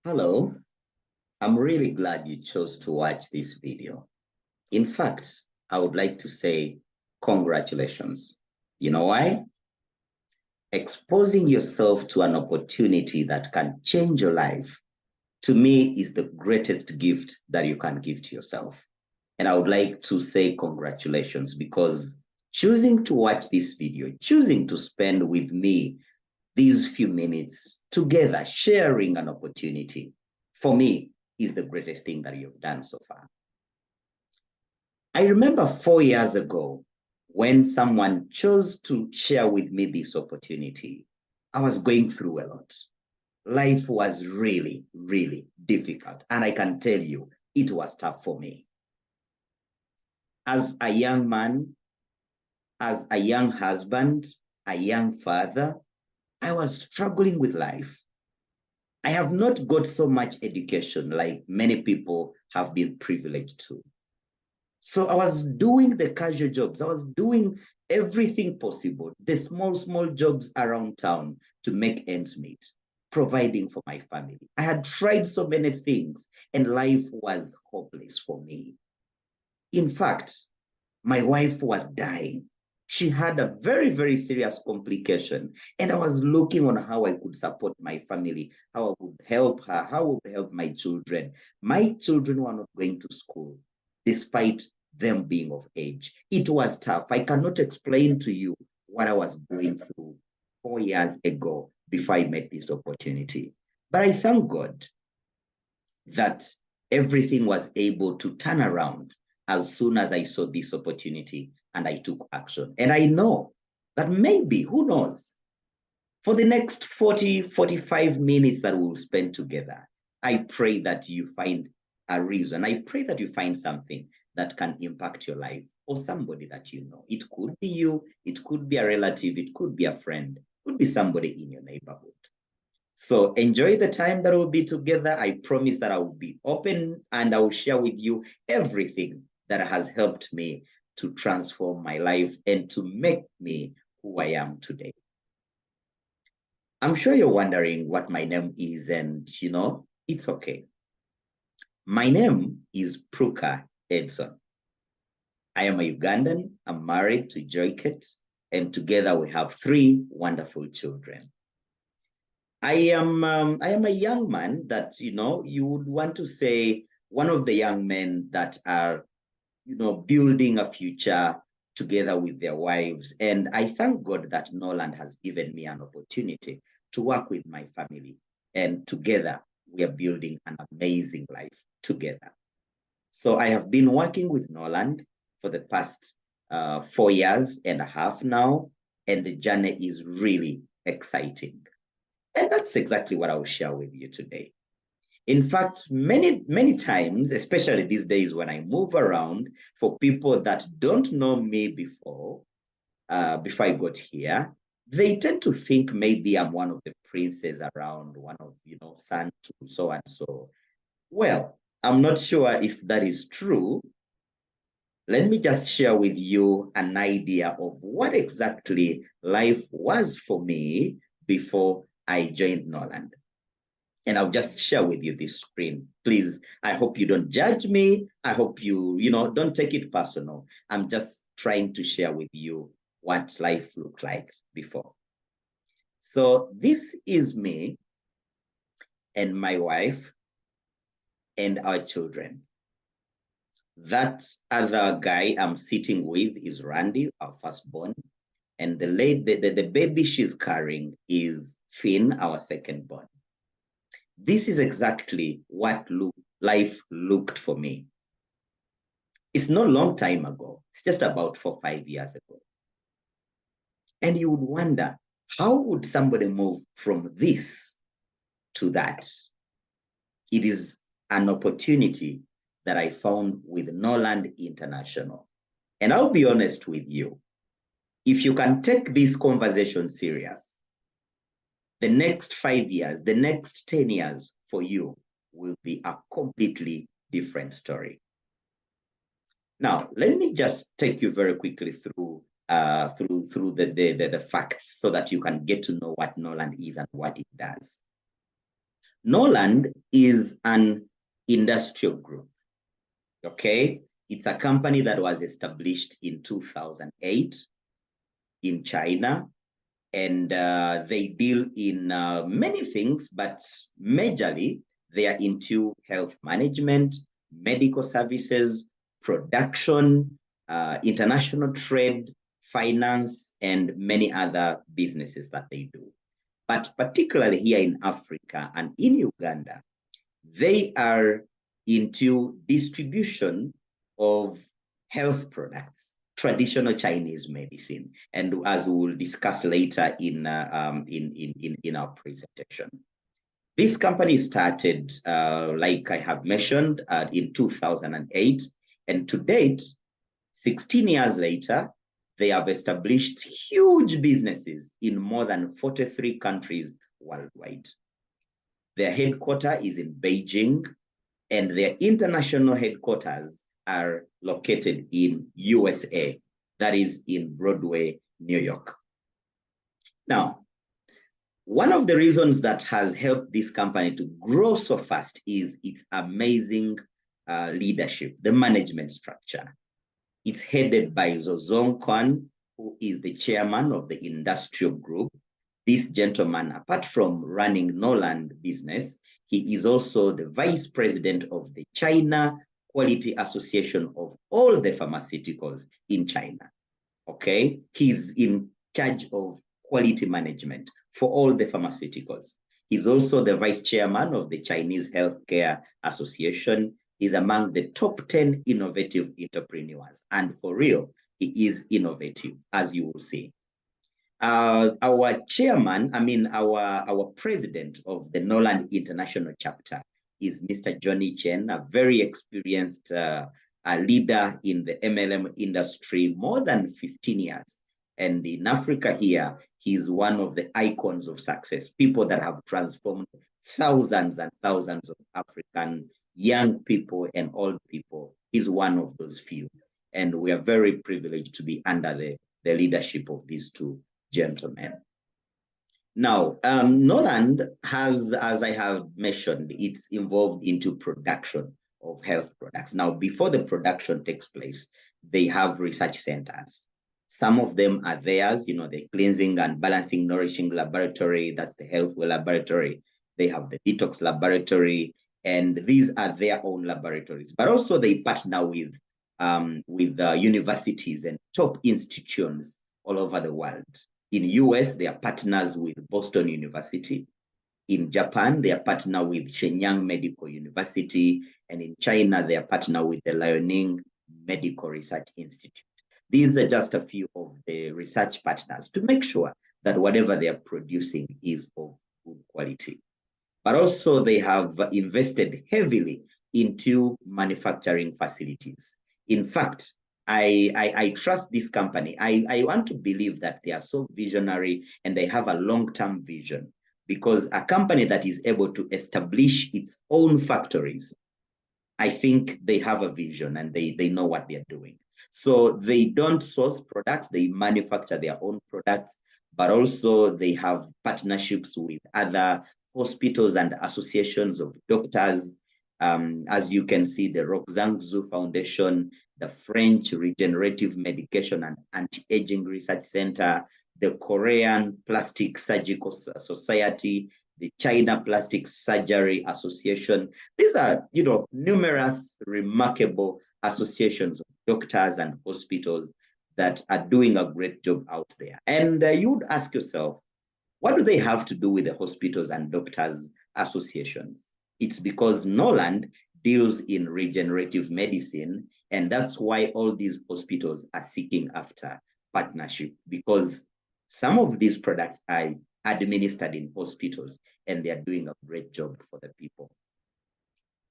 Hello, I'm really glad you chose to watch this video. In fact, I would like to say congratulations. You know why? Exposing yourself to an opportunity that can change your life, to me, is the greatest gift that you can give to yourself. And I would like to say congratulations because choosing to watch this video, choosing to spend with me these few minutes together, sharing an opportunity, for me, is the greatest thing that you've done so far. I remember 4 years ago when someone chose to share with me this opportunity. I was going through a lot. Life was really, really difficult. And I can tell you, it was tough for me. As a young man, as a young husband, a young father, I was struggling with life. I have not got so much education like many people have been privileged to. So I was doing the casual jobs. I was doing everything possible, the small, small jobs around town to make ends meet, providing for my family. I had tried so many things and life was hopeless for me. In fact, my wife was dying. She had a very, very serious complication. And I was looking on how I could support my family, how I would help her, how I would help my children. My children were not going to school, despite them being of age. It was tough. I cannot explain to you what I was going through 4 years ago before I met this opportunity. But I thank God that everything was able to turn around as soon as I saw this opportunity and I took action. And I know that maybe, who knows, for the next 40, 45 minutes that we'll spend together, I pray that you find a reason. I pray that you find something that can impact your life or somebody that you know. It could be you, it could be a relative, it could be a friend, it could be somebody in your neighborhood. So enjoy the time that we'll be together. I promise that I will be open and I will share with you everything that has helped me to transform my life and to make me who I am today. I'm sure you're wondering what my name is, and it's okay. My name is Prucka Edson. I am a Ugandan. I'm married to Joyket, and together we have three wonderful children. I am a young man that you would want to say one of the young men that are building a future together with their wives. And I thank God that Norland has given me an opportunity to work with my family, and together we are building an amazing life together. So I have been working with Norland for the past 4 years and a half now, and the journey is really exciting. And that's exactly what I'll share with you today. In fact, many, many times, especially these days when I move around, for people that don't know me before I got here, they tend to think maybe I'm one of the princes around, one of, son to so and so. Well, I'm not sure if that is true. Let me just share with you an idea of what exactly life was for me before I joined Norland. And I'll just share with you this screen. Please, I hope you don't judge me. I hope you don't take it personal. I'm just trying to share with you what life looked like before. So this is me and my wife and our children. That other guy I'm sitting with is Randy, our firstborn. And the baby she's carrying is Finn, our secondborn. This is exactly what life looked for me. It's not a long time ago. It's just about 4 or 5 years ago. And you would wonder, how would somebody move from this to that? It is an opportunity that I found with Norland International. And I'll be honest with you, if you can take this conversation serious, the next 5 years, the next 10 years for you will be a completely different story. Now, let me just take you very quickly through the facts so that you can get to know what Norland is and what it does. Norland is an industrial group, okay? It's a company that was established in 2008 in China, and they deal in many things, but majorly they are into health management, medical services, production, international trade, finance, and many other businesses that they do. But particularly here in Africa and in Uganda, they are into distribution of health products, traditional Chinese medicine, and as we will discuss later in our presentation. This company started, like I have mentioned, in 2008, and to date, 16 years later, they have established huge businesses in more than 43 countries worldwide. Their headquarters is in Beijing, and their international headquarters are located in USA, that is in Broadway, New York. Now, one of the reasons that has helped this company to grow so fast is its amazing leadership, the management structure. It's headed by Zozong Kwan, who is the chairman of the industrial group. This gentleman, apart from running Norland business, he is also the vice president of the China Quality Association of all the pharmaceuticals in China. Okay, he's in charge of quality management for all the pharmaceuticals. He's also the vice chairman of the Chinese Healthcare Association. He's among the top 10 innovative entrepreneurs. And for real, he is innovative, as you will see. Our chairman, our president of the Norland International Chapter is Mr. Johnny Chen, a very experienced leader in the MLM industry, more than 15 years. And in Africa here, he's one of the icons of success, people that have transformed thousands and thousands of African young people and old people. He's one of those few. And we are very privileged to be under the leadership of these two gentlemen. Now, Norland has, as I have mentioned, it's involved into production of health products. Now, before the production takes place, they have research centers. Some of them are theirs, the cleansing and balancing nourishing laboratory, that's the health laboratory. They have the detox laboratory, and these are their own laboratories. But also they partner with universities and top institutions all over the world. In US, they are partners with Boston University. In Japan, they are partner with Shenyang Medical University. And in China, they are partner with the Liaoning Medical Research Institute. These are just a few of the research partners to make sure that whatever they are producing is of good quality. But also they have invested heavily into manufacturing facilities. In fact, I trust this company. I want to believe that they are so visionary and they have a long-term vision, because a company that is able to establish its own factories, I think they have a vision and they know what they're doing. So they don't source products, they manufacture their own products, but also they have partnerships with other hospitals and associations of doctors. As you can see, the Roxanne Foundation, the French Regenerative Medication and Anti-Aging Research Center, the Korean Plastic Surgical Society, the China Plastic Surgery Association. These are, numerous remarkable associations of doctors and hospitals that are doing a great job out there. And you would ask yourself, what do they have to do with the hospitals and doctors associations? It's because Norland deals in regenerative medicine, and that's why all these hospitals are seeking after partnership, because some of these products are administered in hospitals and they are doing a great job for the people.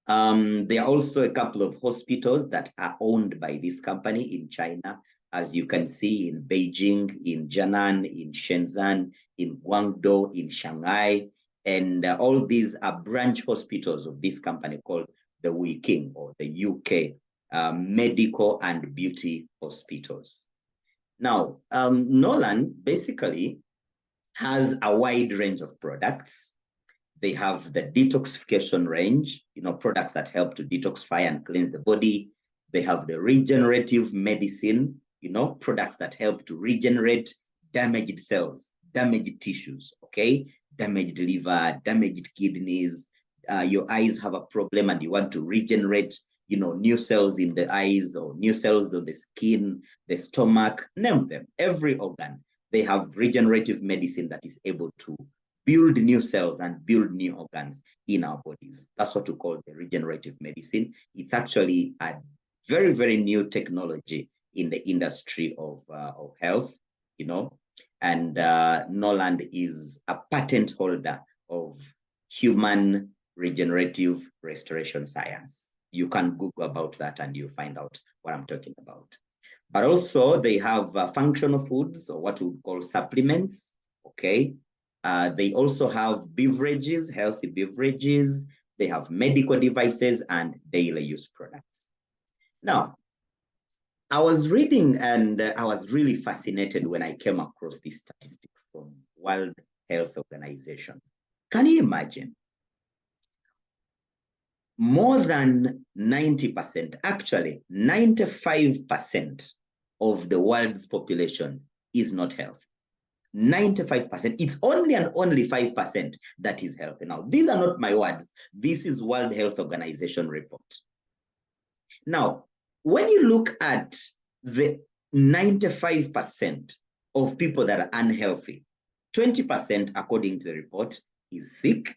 There are also a couple of hospitals that are owned by this company in China, as you can see in Beijing, in Jinan, in Shenzhen, in Guangdong, in Shanghai, and all these are branch hospitals of this company called the Wiking, or the UK Medical and Beauty Hospitals. Now, Norland basically has a wide range of products. They have the detoxification range, products that help to detoxify and cleanse the body. They have the regenerative medicine, products that help to regenerate damaged cells, damaged tissues, okay? Damaged liver, damaged kidneys. Your eyes have a problem and you want to regenerate, new cells in the eyes or new cells on the skin, the stomach, name them. Every organ, they have regenerative medicine that is able to build new cells and build new organs in our bodies. That's what we call the regenerative medicine. It's actually a very, very new technology in the industry of health, and Norland is a patent holder of human regenerative restoration science. You can Google about that and you find out what I'm talking about. But also they have functional foods, or what we would call supplements, okay? They also have beverages, healthy beverages. They have medical devices and daily use products. Now, I was reading and I was really fascinated when I came across this statistic from World Health Organization. Can you imagine? More than 90%, actually 95% of the world's population is not healthy. 95%. It's only and only 5% that is healthy. Now, these are not my words. This is World Health Organization report. Now, when you look at the 95% of people that are unhealthy, 20%, according to the report, is sick,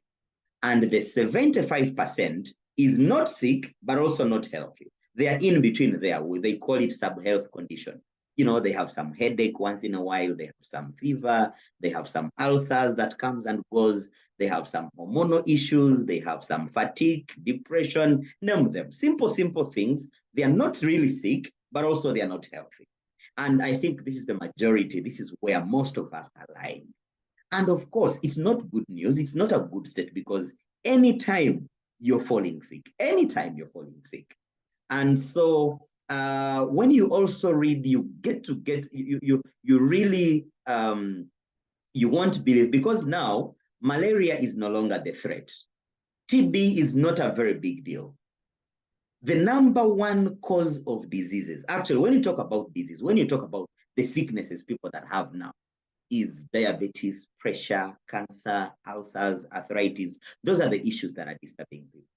and the 75% is not sick, but also not healthy. They are in between there. They call it sub-health condition. They have some headache once in a while, they have some fever, they have some ulcers that comes and goes, they have some hormonal issues, they have some fatigue, depression, name them. Simple things. They are not really sick, but also they are not healthy. And I think this is the majority. This is where most of us are lying. And of course, it's not good news. It's not a good state, because anytime you're falling sick, And so when you also read, you really, you won't believe, because now malaria is no longer the threat. TB is not a very big deal. The number one cause of diseases, actually, when you talk about disease, when you talk about the sicknesses people that have now, is diabetes, pressure, cancer, ulcers, arthritis. Those are the issues that are disturbing people.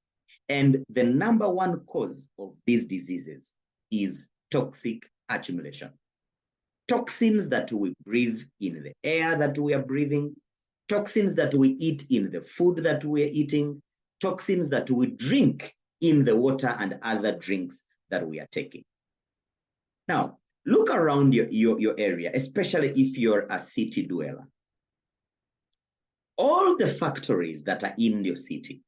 And the number one cause of these diseases is toxic accumulation. Toxins that we breathe in the air that we are breathing, toxins that we eat in the food that we are eating, toxins that we drink in the water and other drinks that we are taking. Now, look around your area, especially if you're a city dweller. All the factories that are in your city,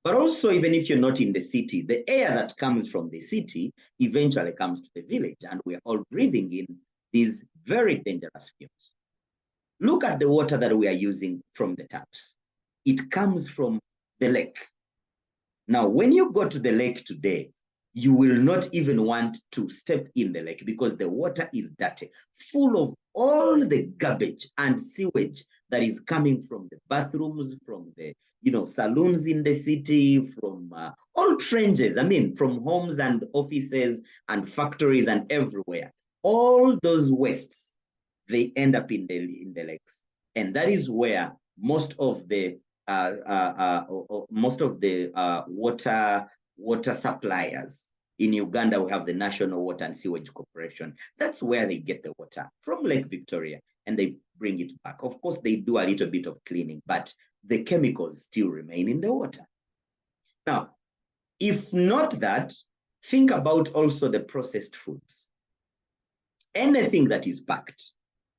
but also even if you're not in the city, the air that comes from the city eventually comes to the village, and we're all breathing in these very dangerous fumes. Look at the water that we are using from the taps. It comes from the lake. Now, when you go to the lake today, you will not even want to step in the lake, because the water is dirty, full of all the garbage and sewage that is coming from the bathrooms, from the saloons in the city, from all trenches, from homes and offices and factories and everywhere. All those wastes, they end up in the lakes. And that is where most of the water suppliers. In Uganda, we have the National Water and Sewage Corporation. That's where they get the water, from Lake Victoria, and they bring it back. Of course, they do a little bit of cleaning, but the chemicals still remain in the water. Now, if not that, think about also the processed foods. Anything that is packed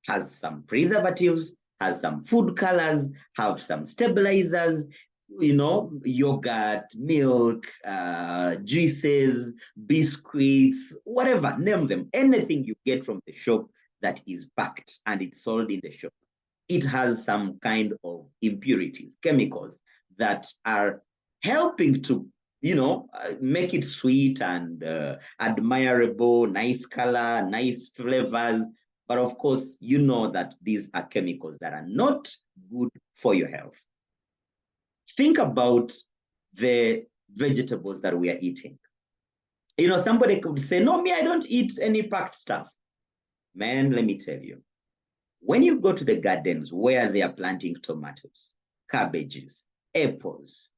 has some preservatives, has some food colors, have some stabilizers, yogurt, milk, juices, biscuits, whatever, name them. Anything you get from the shop that is packed and it's sold in the shop, it has some kind of impurities, chemicals that are helping to, make it sweet and admirable, nice color, nice flavors. But of course, that these are chemicals that are not good for your health. think about the vegetables that we are eating. You know, somebody could say, no, me, I don't eat any packed stuff. Man, let me tell you, when you go to the gardens where they are planting tomatoes, cabbages, apples,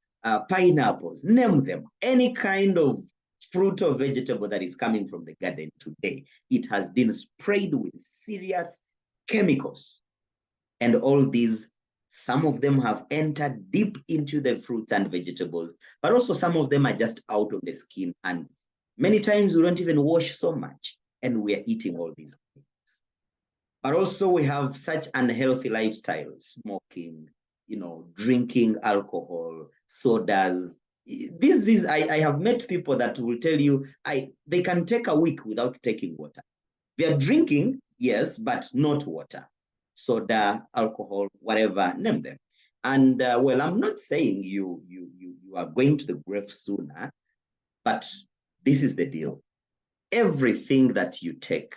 pineapples, name them, any kind of fruit or vegetable that is coming from the garden today, it has been sprayed with serious chemicals. And all these, some of them have entered deep into the fruits and vegetables, but also some of them are just out of the skin. And many times we don't even wash so much, and we are eating all these things. But also we have such unhealthy lifestyles, smoking, you know, drinking alcohol, sodas. I have met people that will tell you they can take a week without taking water. They're drinking, yes, but not water. Soda, alcohol, whatever, name them. And well, I'm not saying you are going to the grave sooner, but this is the deal. Everything that you take,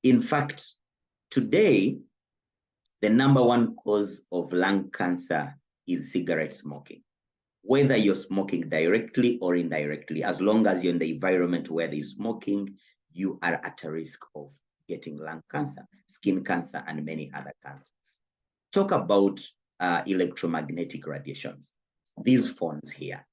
in fact, today, the number one cause of lung cancer is cigarette smoking. Whether you're smoking directly or indirectly, as long as you're in the environment where there's smoking, you are at a risk of getting lung cancer, skin cancer, and many other cancers. Talk about electromagnetic radiations. These phones here,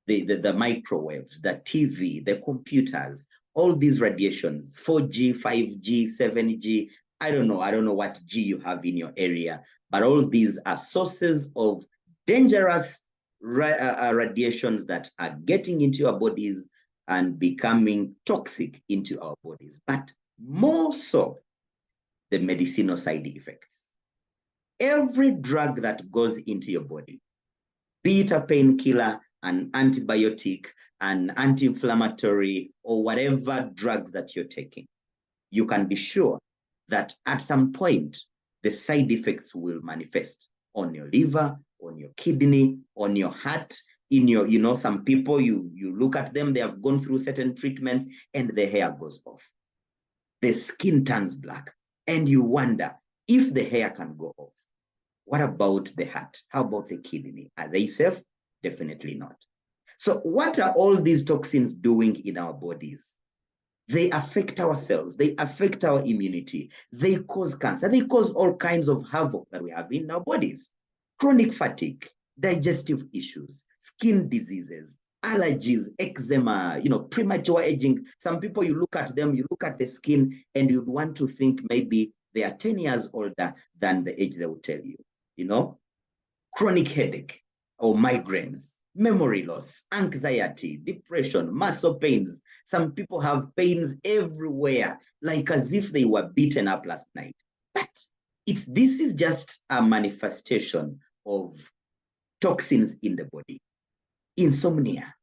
the microwaves, the TV, the computers, all these radiations, 4G, 5G, 7G, I don't know what G you have in your area, but all these are sources of dangerous radiations that are getting into our bodies and becoming toxic into our bodies, but more so the medicinal side effects. Every drug that goes into your body, be it a painkiller, an antibiotic, an anti-inflammatory, or whatever drugs that you're taking, you can be sure that at some point, the side effects will manifest on your liver, on your kidney, on your heart, in your, you know, some people, you look at them, they have gone through certain treatments and the hair goes off. The skin turns black and you wonder if the hair can go off. What about the heart? How about the kidney? Are they safe? Definitely not. So what are all these toxins doing in our bodies? They affect our cells. They affect our immunity. They cause cancer. They cause all kinds of havoc that we have in our bodies. Chronic fatigue, digestive issues, skin diseases, allergies, eczema, you know, premature aging. Some people, you look at them, you look at the skin, and you'd want to think maybe they are 10 years older than the age they will tell you, you know? Chronic headache or migraines, memory loss, anxiety, depression, muscle pains. Some people have pains everywhere, like as if they were beaten up last night. But this is just a manifestation of toxins in the body. Insomnia,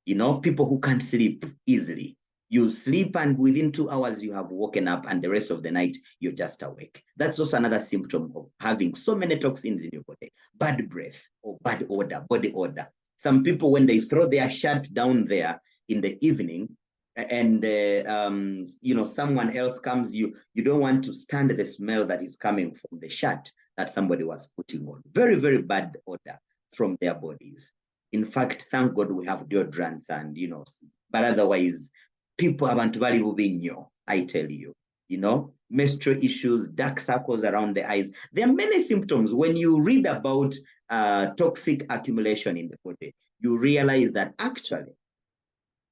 you know, people who can't sleep easily. You sleep and within 2 hours you have woken up and the rest of the night you're just awake. That's also another symptom of having so many toxins in your body. Bad breath or bad odor, body odor. Some people, when they throw their shirt down there in the evening and you know, someone else comes, you don't want to stand the smell that is coming from the shirt that somebody was putting on. Very, very bad odor from their bodies. In fact, thank God we have deodorants and, you know, but otherwise, people haven't valuable being new, I tell you, you know, menstrual issues, dark circles around the eyes. There are many symptoms. When you read about toxic accumulation in the body, you realize that actually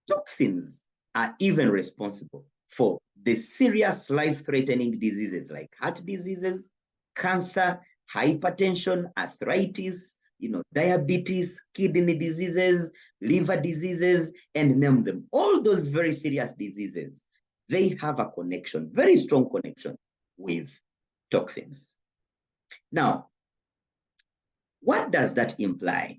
toxins are even responsible for the serious life-threatening diseases like heart diseases, cancer, hypertension, arthritis, you know, diabetes, kidney diseases, liver diseases, and name them. All those very serious diseases, they have a connection, very strong connection with toxins. Now, what does that imply?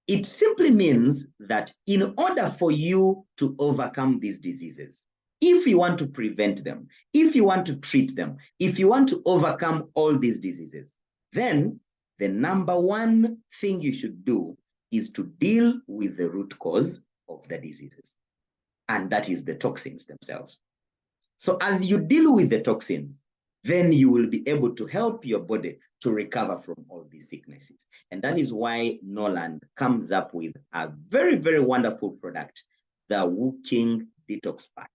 It simply means that in order for you to overcome these diseases, if you want to prevent them, if you want to treat them, if you want to overcome all these diseases, then the number one thing you should do is to deal with the root cause of the diseases. And that is the toxins themselves. So as you deal with the toxins, then you will be able to help your body to recover from all these sicknesses. And that is why Norland comes up with a very, very wonderful product, the King Detox Pack.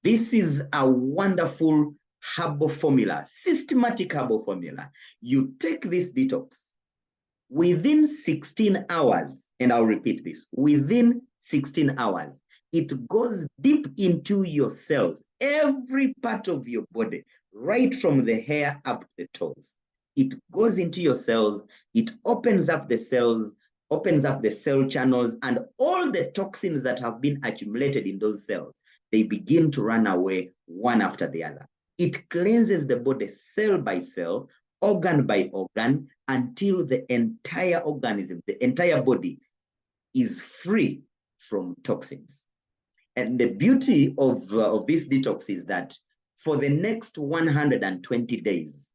This is a wonderful herbal formula, systematic herbal formula. You take this detox within 16 hours, and I'll repeat this, within 16 hours, it goes deep into your cells, every part of your body, right from the hair up to the toes. It goes into your cells, it opens up the cells, opens up the cell channels, and all the toxins that have been accumulated in those cells, they begin to run away one after the other. It cleanses the body cell by cell, organ by organ, until the entire organism, the entire body is free from toxins. And the beauty of this detox is that for the next 120 days,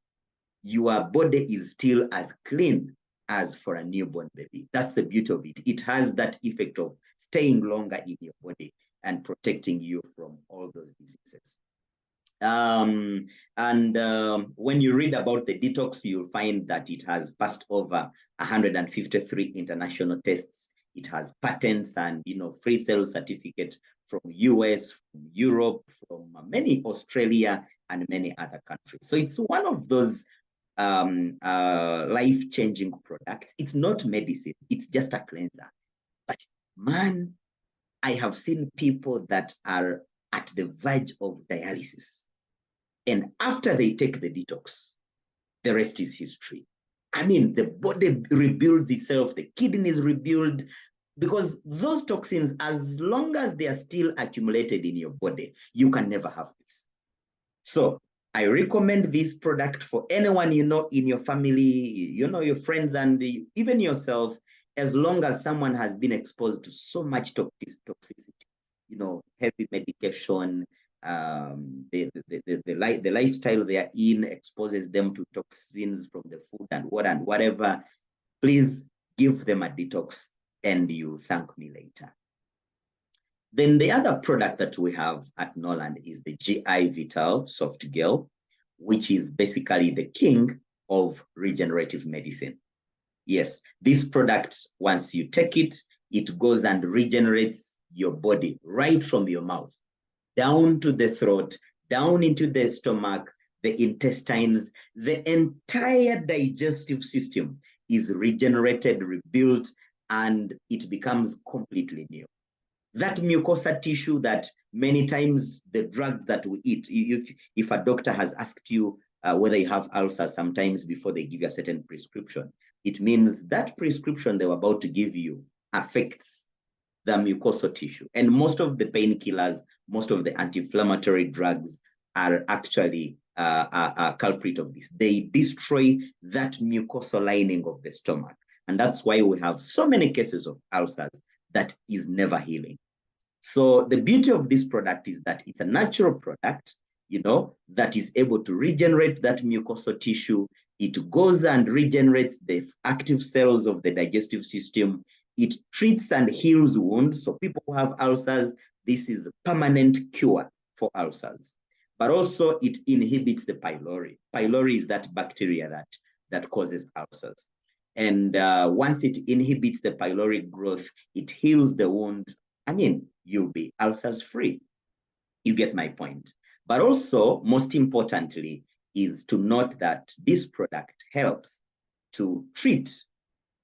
your body is still as clean as for a newborn baby. That's the beauty of it. It has that effect of staying longer in your body and protecting you from all those diseases. When you read about the detox, you'll find that it has passed over 153 international tests. It has patents and free sales certificate from US, from Europe, from many Australia and many other countries. So it's one of those life-changing products. It's not medicine, it's just a cleanser. But man, I have seen people that are at the verge of dialysis. And after they take the detox, the rest is history. I mean, the body rebuilds itself, the kidneys rebuild, because those toxins, as long as they are still accumulated in your body, you can never have peace. So I recommend this product for anyone in your family, your friends, and even yourself, as long as someone has been exposed to so much toxicity, heavy medication, the lifestyle they are in exposes them to toxins from the food and whatever. Please give them a detox and you thank me later. Then the other product that we have at Norland is the GI Vital Soft Gel, which is basically the king of regenerative medicine. Yes, this product, once you take it, it goes and regenerates your body right from your mouth, down to the throat, down into the stomach, the intestines, the entire digestive system is regenerated, rebuilt, and it becomes completely new. That mucosa tissue that many times the drugs that we eat, if a doctor has asked you whether you have ulcers sometimes before they give you a certain prescription, it means that prescription they were about to give you affects the mucosal tissue. And most of the painkillers, most of the anti-inflammatory drugs are actually a culprit of this. They destroy that mucosal lining of the stomach. And that's why we have so many cases of ulcers that is never healing. So the beauty of this product is that it's a natural product, that is able to regenerate that mucosal tissue. It goes and regenerates the active cells of the digestive system. It treats and heals wounds. So people who have ulcers, this is a permanent cure for ulcers. But also it inhibits the pylori. Pylori is that bacteria that causes ulcers. And once it inhibits the pylori growth, it heals the wound. I mean, you'll be ulcers free. You get my point. But also, most importantly, is to note that this product helps to treat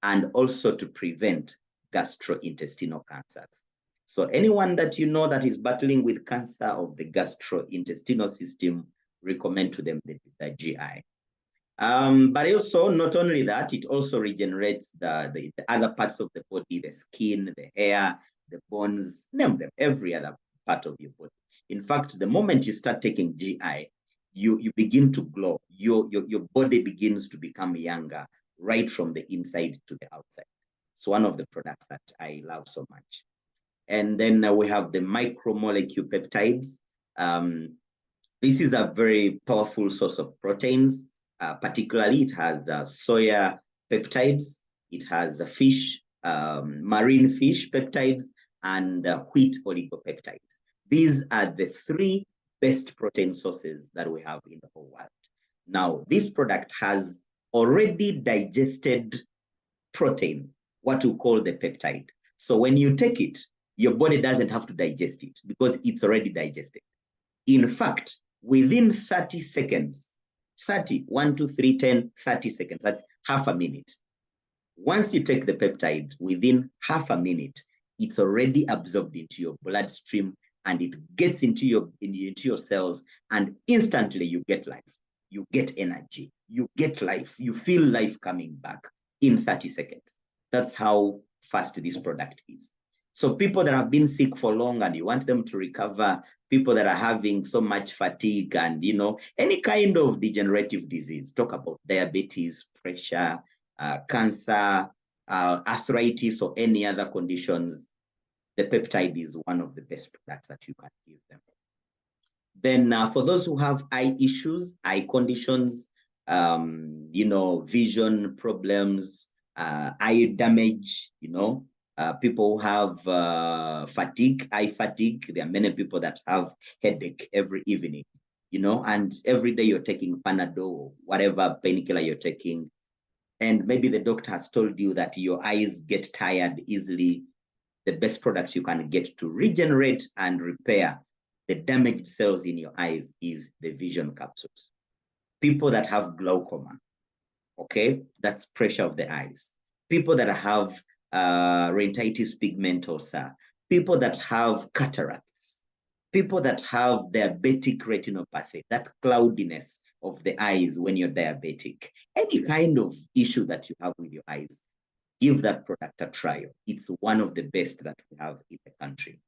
and also to prevent gastrointestinal cancers. So anyone that that is battling with cancer of the gastrointestinal system, recommend to them the GI. But also, not only that, it also regenerates the other parts of the body, the skin, the hair, the bones, name them, every other part of your body. In fact, the moment you start taking GI, you begin to glow. Your body begins to become younger, right from the inside to the outside. It's one of the products that I love so much. And then we have the micromolecule peptides. This is a very powerful source of proteins. Particularly, it has soya peptides, it has fish, marine fish peptides, and wheat oligopeptides. These are the three best protein sources that we have in the whole world. Now, this product has already digested protein, what we call the peptide. So when you take it, your body doesn't have to digest it because it's already digested. In fact, within 30 seconds, 30, 1, 2, 3, 10, 30 seconds, that's half a minute. Once you take the peptide, within half a minute, it's already absorbed into your bloodstream and it gets into your cells, and instantly you get life. You get energy. You get life. You feel life coming back in 30 seconds. That's how fast this product is. So people that have been sick for long and you want them to recover, people that are having so much fatigue and, any kind of degenerative disease, talk about diabetes, pressure, cancer, arthritis, or any other conditions, the peptide is one of the best products that you can give them. Then for those who have eye issues, eye conditions, vision problems, eye damage, people who have fatigue, eye fatigue. There are many people that have headache every evening, and every day you're taking Panadol, whatever painkiller you're taking, and maybe the doctor has told you that your eyes get tired easily. The best product you can get to regenerate and repair the damaged cells in your eyes is the vision capsules. People that have glaucoma, okay, that's pressure of the eyes. People that have retinitis pigmentosa, people that have cataracts, people that have diabetic retinopathy, that cloudiness of the eyes when you're diabetic, any kind of issue that you have with your eyes, give that product a try. It's one of the best that we have in the country.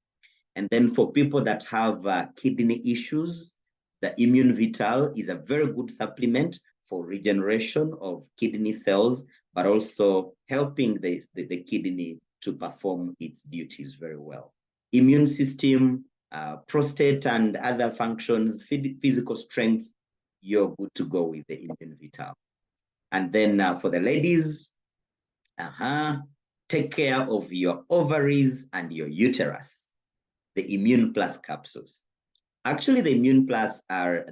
And then for people that have kidney issues, the Immune Vital is a very good supplement for regeneration of kidney cells, but also helping the kidney to perform its duties very well. Immune system, prostate and other functions, physical strength, you're good to go with the Immune Vital. And then for the ladies, take care of your ovaries and your uterus. The Immune Plus capsules. Actually, the Immune Plus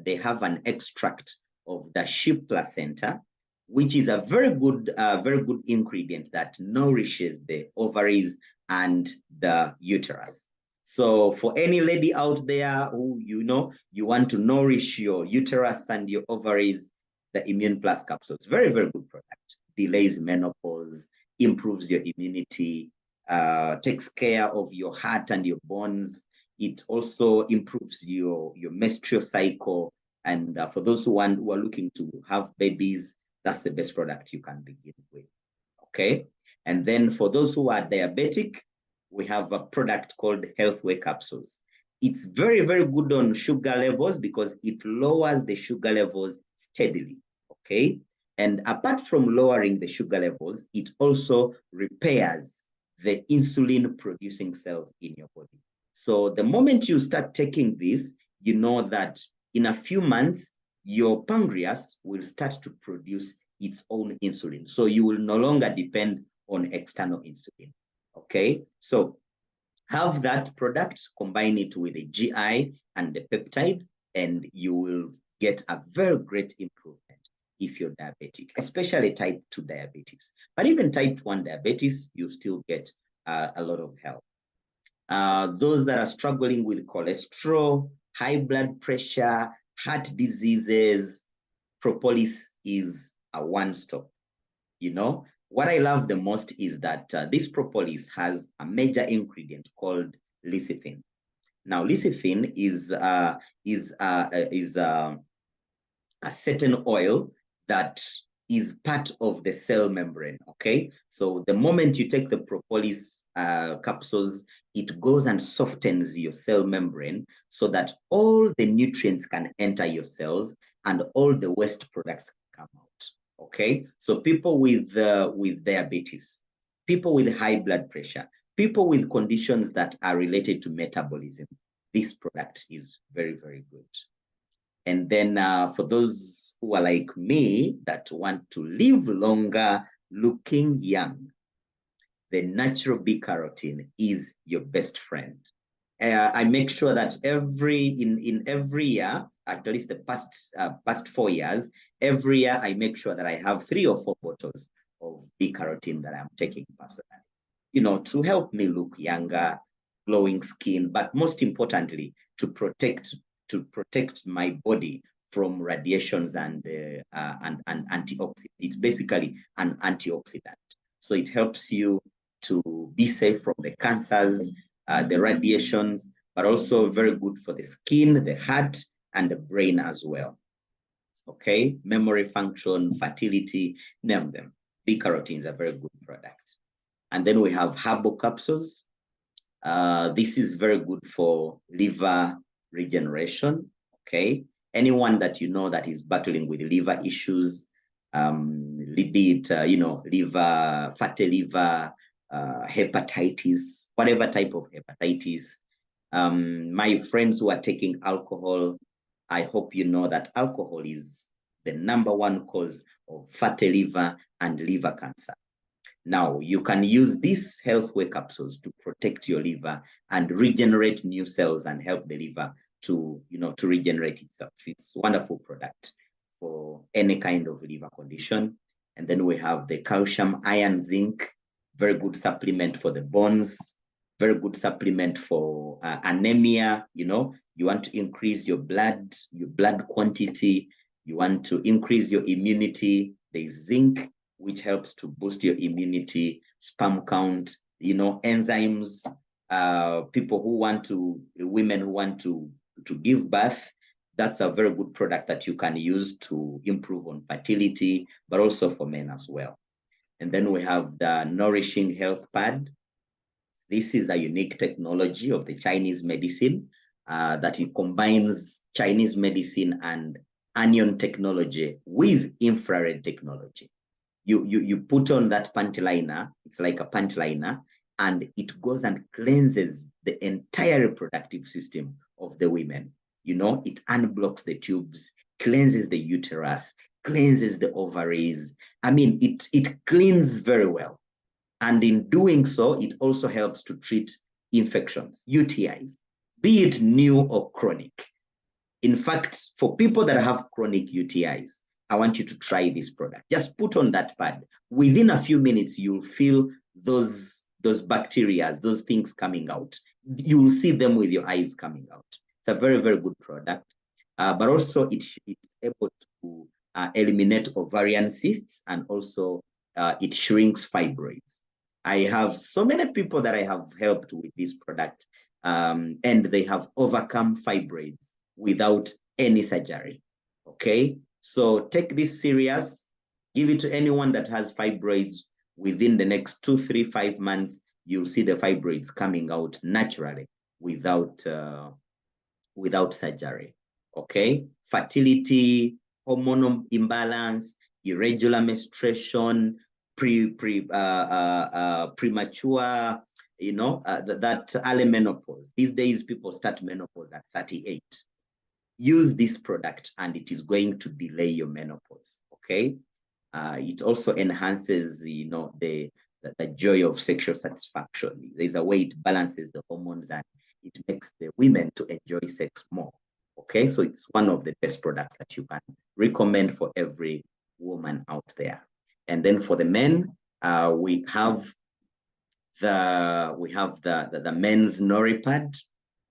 they have an extract of the sheep placenta, which is a very good ingredient that nourishes the ovaries and the uterus. So for any lady out there who you want to nourish your uterus and your ovaries, the Immune Plus capsules, very, very good product. Delays menopause, improves your immunity, takes care of your heart and your bones. It also improves your menstrual cycle. And for those who are looking to have babies, that's the best product you can begin with. Okay. And then for those who are diabetic, we have a product called Healthway Capsules. It's very, very good on sugar levels because it lowers the sugar levels steadily. Okay. And apart from lowering the sugar levels, it also repairs the insulin producing cells in your body. So the moment you start taking this, you know that in a few months, your pancreas will start to produce its own insulin. So you will no longer depend on external insulin. Okay, so have that product, combine it with the GI and the peptide, and you will get a very great improvement if you're diabetic, especially type 2 diabetes. But even type 1 diabetes, you still get a lot of help. Those that are struggling with cholesterol, high blood pressure, heart diseases, propolis is a one-stop. What I love the most is that this propolis has a major ingredient called lecithin. Now, lecithin is a certain oil that is part of the cell membrane, okay? So the moment you take the propolis capsules, it goes and softens your cell membrane so that all the nutrients can enter your cells and all the waste products can come out, okay? So people with diabetes, people with high blood pressure, people with conditions that are related to metabolism, this product is very, very good. And then for those who are like me that want to live longer looking young, the natural B-carotene is your best friend. I make sure that in every year, at least the past 4 years, every year I make sure that I have 3 or 4 bottles of B-carotene that I'm taking personally, to help me look younger, glowing skin, but most importantly, to protect my body from radiations and antioxidants. It's basically an antioxidant. So it helps you to be safe from the cancers, the radiations, but also very good for the skin, the heart, and the brain as well. Okay, memory function, fertility, name them. B-carotene is a very good product. And then we have herbal capsules. This is very good for liver regeneration. Okay, anyone that you know that is battling with liver issues, be it liver, fatty liver, hepatitis, whatever type of hepatitis. My friends who are taking alcohol, I hope you know that alcohol is the #1 cause of fatty liver and liver cancer. Now, you can use these healthway capsules to protect your liver and regenerate new cells and help the liver to regenerate itself. It's a wonderful product for any kind of liver condition. And then we have the calcium, iron, zinc, very good supplement for the bones, very good supplement for anemia. You want to increase your blood quantity. You want to increase your immunity. There's zinc, which helps to boost your immunity, sperm count, enzymes, women who want to give birth. That's a very good product that you can use to improve on fertility, but also for men as well. And then we have the Nourishing Health Pad. This is a unique technology of the Chinese medicine that it combines Chinese medicine and anion technology with infrared technology. You put on that panty liner, it's like a panty liner, and it goes and cleanses the entire reproductive system of the women. It unblocks the tubes, cleanses the uterus, cleanses the ovaries. I mean, it cleans very well. And in doing so, it also helps to treat infections, UTIs, be it new or chronic. In fact, for people that have chronic UTIs, I want you to try this product. Just put on that pad. Within a few minutes, you'll feel those bacteria, those things coming out. You'll see them with your eyes coming out. It's a very, very good product. But also it's able to eliminate ovarian cysts, and also it shrinks fibroids. I have so many people that I have helped with this product, and they have overcome fibroids without any surgery. Okay, so take this serious. Give it to anyone that has fibroids. Within the next 2, 3, 5 months, you'll see the fibroids coming out naturally without surgery. Okay, fertility, hormonal imbalance, irregular menstruation, premature, that early menopause. These days, people start menopause at 38. Use this product and it is going to delay your menopause. Okay, it also enhances, the joy of sexual satisfaction. There's a way it balances the hormones and it makes the women to enjoy sex more. Okay, so it's one of the best products that you can recommend for every woman out there. And then for the men, we have the men's Noripad,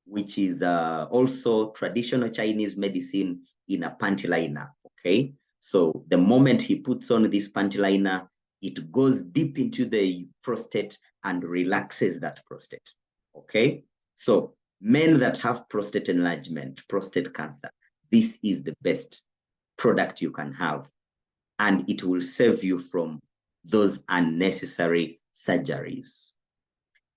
which is also traditional Chinese medicine in a panty liner. Okay, so the moment he puts on this panty liner, it goes deep into the prostate and relaxes that prostate. Okay, so men that have prostate enlargement, prostate cancer, this is the best product you can have, and it will save you from those unnecessary surgeries.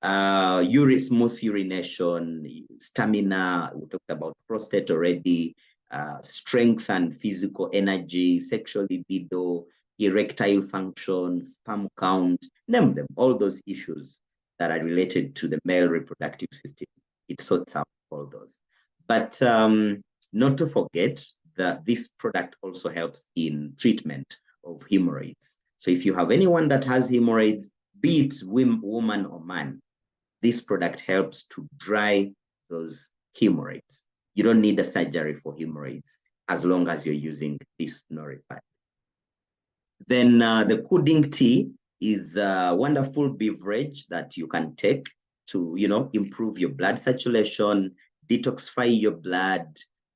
Smooth urination, stamina, we talked about prostate already, strength and physical energy, sexual libido, erectile function, sperm count, name them, all those issues that are related to the male reproductive system. It sorts out all those. But not to forget that this product also helps in treatment of hemorrhoids. So if you have anyone that has hemorrhoids, be it woman or man, this product helps to dry those hemorrhoids. You don't need a surgery for hemorrhoids as long as you're using this nori pad. Then the kuding tea is a wonderful beverage that you can take to, improve your blood circulation, detoxify your blood,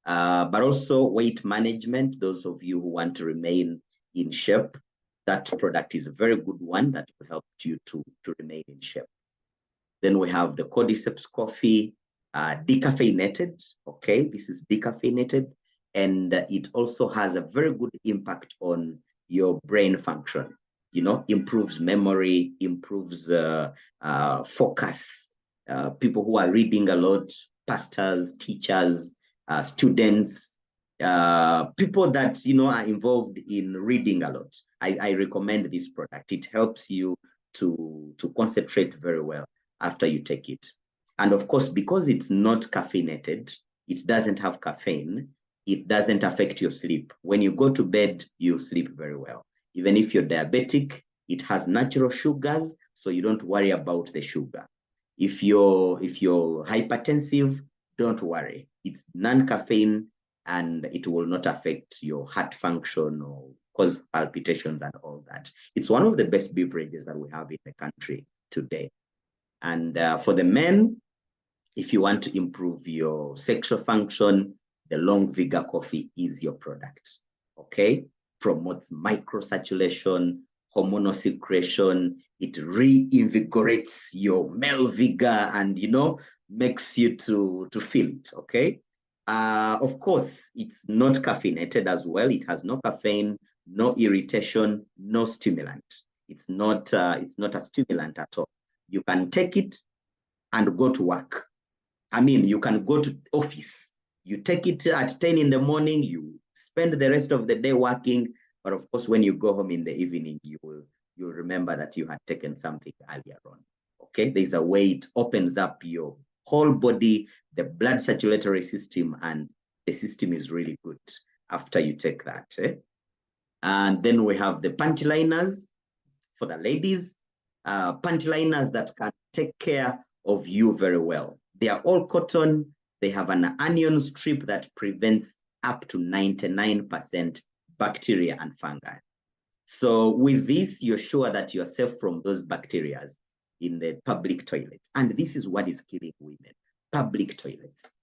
but also weight management. Those of you who want to remain in shape, that product is a very good one that will help you to remain in shape. Then we have the cordyceps coffee, decaffeinated. Okay, this is decaffeinated, and it also has a very good impact on your brain function. Improves memory, improves focus. People who are reading a lot, pastors, teachers, students, people that are involved in reading a lot. I recommend this product. It helps you to concentrate very well after you take it. And of course, because it's not caffeinated, it doesn't have caffeine, it doesn't affect your sleep. When you go to bed, you sleep very well. Even if you're diabetic, it has natural sugars, so you don't worry about the sugar. If you're hypertensive, don't worry. It's non-caffeine and it will not affect your heart function or cause palpitations and all that. It's one of the best beverages that we have in the country today. And for the men, if you want to improve your sexual function, the long vigor coffee is your product. Okay? Promotes microcirculation, hormonal secretion. It reinvigorates your male vigor and, makes you to feel it. Okay? Of course, it's not caffeinated as well. It has no caffeine, no irritation, no stimulant. It's not a stimulant at all. You can take it and go to work. I mean, you can go to office. You take it at 10 in the morning, you spend the rest of the day working. But of course, when you go home in the evening, you'll remember that you had taken something earlier on. Okay, there's a way it opens up your whole body, the blood circulatory system, and the system is really good after you take that. And then we have the panty liners for the ladies, panty liners that can take care of you very well. They are all cotton. They have an anion strip that prevents up to 99% bacteria and fungi. So with this, you're sure that you're safe from those bacteria in the public toilets. And this is what is killing women, public toilets.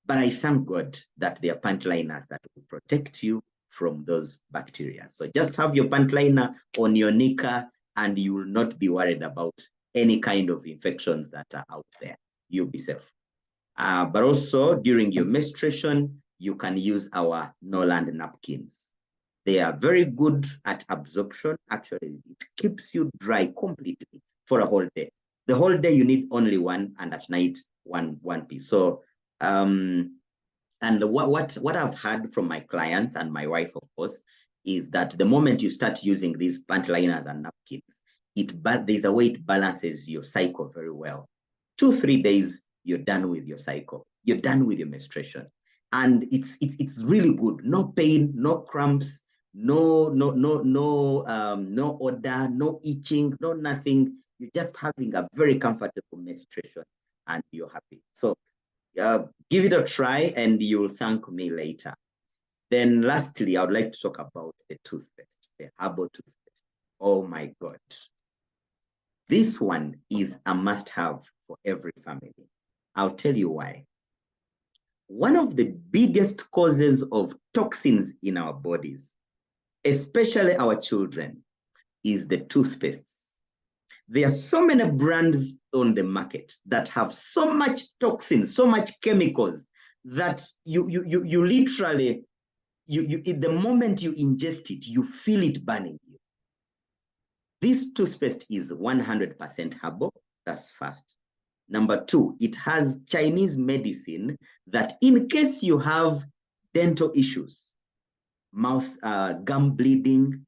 But I thank God that there are panty liners that will protect you from those bacteria. So just have your panty liner on your knicker and you will not be worried about any kind of infections that are out there. You'll be safe. But also during your menstruation, you can use our Norland napkins. They are very good at absorption. Actually, it keeps you dry completely for a whole day. The whole day you need only one, and at night one piece. So, and what I've heard from my clients and my wife, of course, is that the moment you start using these panty liners and napkins, there's a way it balances your cycle very well. 2-3 days, you're done with your cycle. You're done with your menstruation. And it's really good. No pain, no cramps, no odor, no itching, no nothing. You're just having a very comfortable menstruation and you're happy. So give it a try and you'll thank me later. Then lastly, I would like to talk about the toothpaste, the herbal toothpaste. Oh my God. This one is a must-have for every family. I'll tell you why. One of the biggest causes of toxins in our bodies, especially our children, is the toothpastes. There are so many brands on the market that have so much toxins, so much chemicals that you literally, in the moment you ingest it, you feel it burning you. This toothpaste is 100% herbal. That's first. Number two, it has Chinese medicine that in case you have dental issues, mouth, gum bleeding,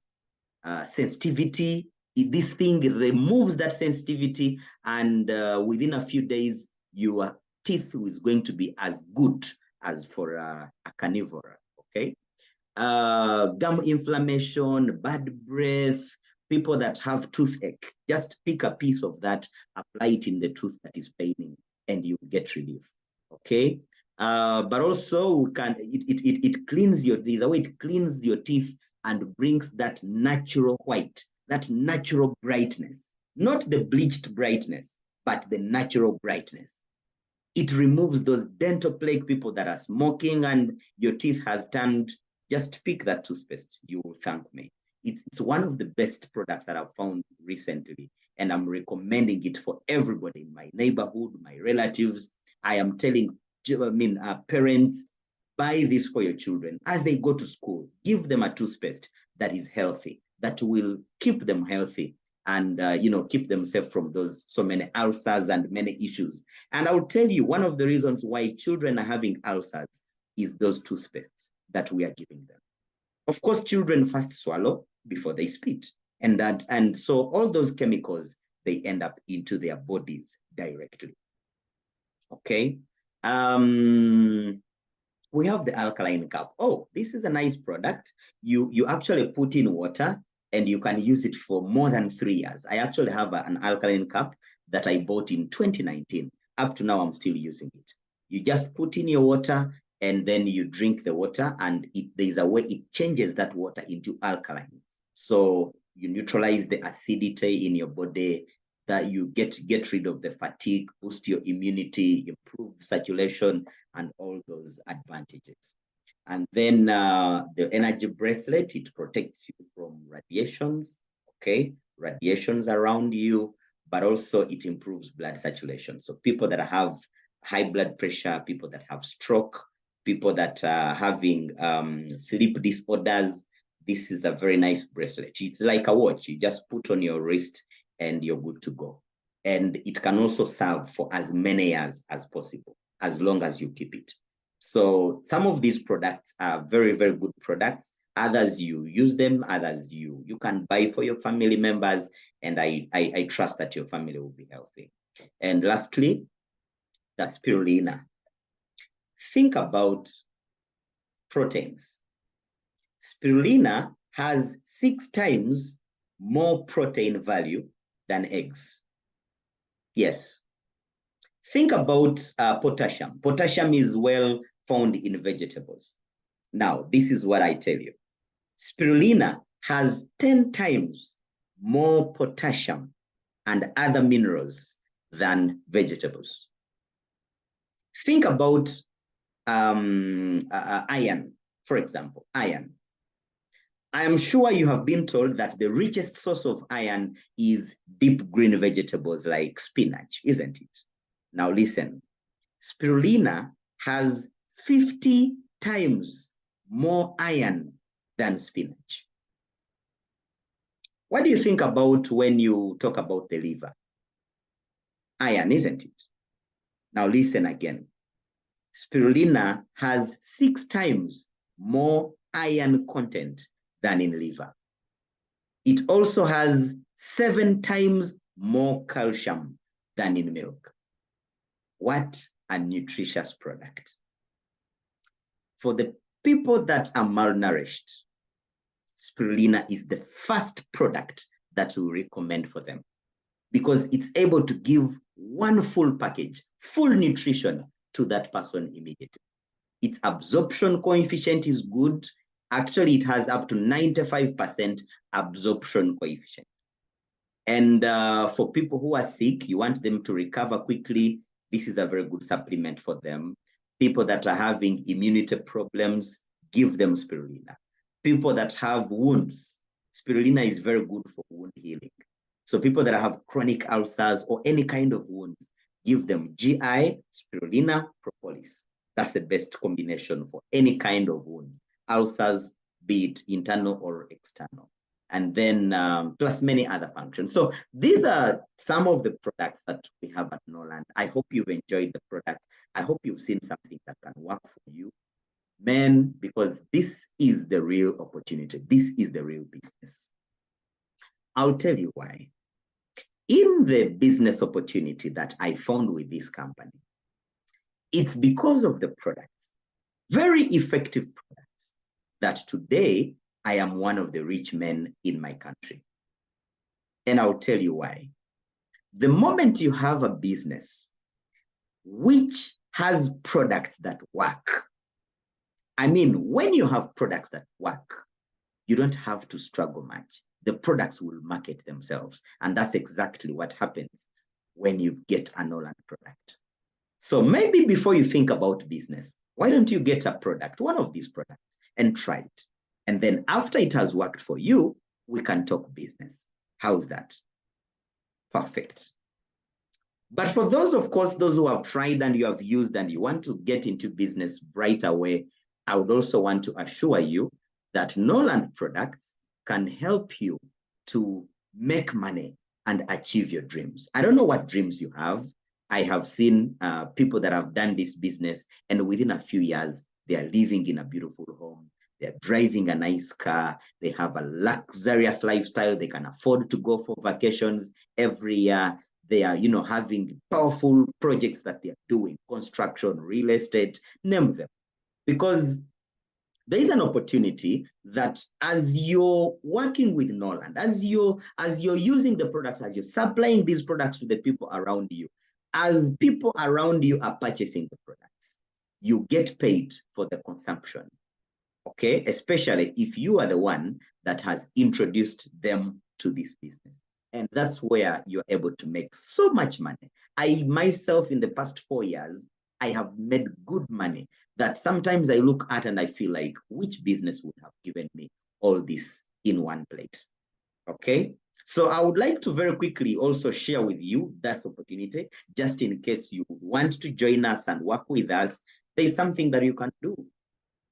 sensitivity, this thing removes that sensitivity, and within a few days, your teeth is going to be as good as for a carnivore, okay? Gum inflammation, bad breath, people that have toothache, just pick a piece of that, apply it in the tooth that is paining, and you get relief. Okay. But also it cleans there's a way it cleans your teeth and brings that natural white, that natural brightness, not the bleached brightness, but the natural brightness. It removes those dental plaque people that are smoking and your teeth has turned. Just pick that toothpaste. You will thank me. It's one of the best products that I've found recently, and I'm recommending it for everybody in my neighborhood, my relatives. I am telling, parents, buy this for your children as they go to school. Give them a toothpaste that is healthy, that will keep them healthy, and keep them safe from those so many ulcers and many issues. And I'll tell you, one of the reasons why children are having ulcers is those toothpastes that we are giving them. Of course, children first swallow before they spit, and so all those chemicals, they end up into their bodies directly. Okay. We have the alkaline cup. Oh, this is a nice product. You actually put in water and you can use it for more than 3 years. I actually have an alkaline cup that I bought in 2019. Up to now, I'm still using it. You just put in your water and then you drink the water, and there's a way it changes that water into alkaline. So you neutralize the acidity in your body, that you get rid of the fatigue, boost your immunity, improve circulation, and all those advantages. And then the energy bracelet, it protects you from radiations, okay? Radiations around you, but also it improves blood circulation. So people that have high blood pressure, people that have stroke, people that are having sleep disorders, this is a very nice bracelet. It's like a watch. You just put on your wrist and you're good to go. And it can also serve for as many years as possible, as long as you keep it. So some of these products are very, very good products. Others you use them, others you can buy for your family members. And I trust that your family will be healthy. And lastly, the spirulina. Think about proteins. Spirulina has 6 times more protein value than eggs. Yes. Think about potassium. Potassium is well found in vegetables. Now, this is what I tell you. Spirulina has 10 times more potassium and other minerals than vegetables. Think about iron, for example, iron. I am sure you have been told that the richest source of iron is deep green vegetables like spinach, isn't it? Now listen, spirulina has 50 times more iron than spinach. What do you think about when you talk about the liver? Iron, isn't it? Now listen again. Spirulina has 6 times more iron content than in liver. It also has 7 times more calcium than in milk. What a nutritious product. For the people that are malnourished, spirulina is the first product that we recommend for them, because it's able to give one full package, full nutrition to that person immediately. Its absorption coefficient is good. Actually, it has up to 95% absorption coefficient. And for people who are sick, you want them to recover quickly, this is a very good supplement for them. People that are having immunity problems, give them spirulina. People that have wounds, spirulina is very good for wound healing. So people that have chronic ulcers or any kind of wounds, give them GI, spirulina, propolis. That's the best combination for any kind of wounds, ulcers, be it internal or external. And then plus many other functions. So these are some of the products that we have at Norland. I hope you've enjoyed the products. I hope you've seen something that can work for you, men, because this is the real opportunity. This is the real business. I'll tell you why. In the business opportunity that I found with this company, it's because of the products, very effective products, that today I am one of the rich men in my country. And I'll tell you why. The moment you have a business which has products that work. I mean, when you have products that work, you don't have to struggle much. The products will market themselves. And that's exactly what happens when you get a Norland product. So maybe before you think about business, why don't you get a product, one of these products, and try it? And then after it has worked for you, we can talk business. How's that? Perfect. But for those, of course, those who have tried and you have used and you want to get into business right away, I would also want to assure you that Norland products can help you to make money and achieve your dreams. I don't know what dreams you have. I have seen people that have done this business, and within a few years, they are living in a beautiful home. They're driving a nice car. They have a luxurious lifestyle. They can afford to go for vacations every year. They are, having powerful projects that they are doing, construction, real estate, name them. Because there is an opportunity that as you're working with Norland, as you're using the products, as you're supplying these products to the people around you, as people around you are purchasing the products, you get paid for the consumption. Okay, especially if you are the one that has introduced them to this business. And that's where you're able to make so much money. I myself, in the past 4 years, I have made good money that sometimes I look at and I feel like, which business would have given me all this in one plate? Okay, so I would like to very quickly also share with you that opportunity, just in case you want to join us and work with us. There's something that you can do.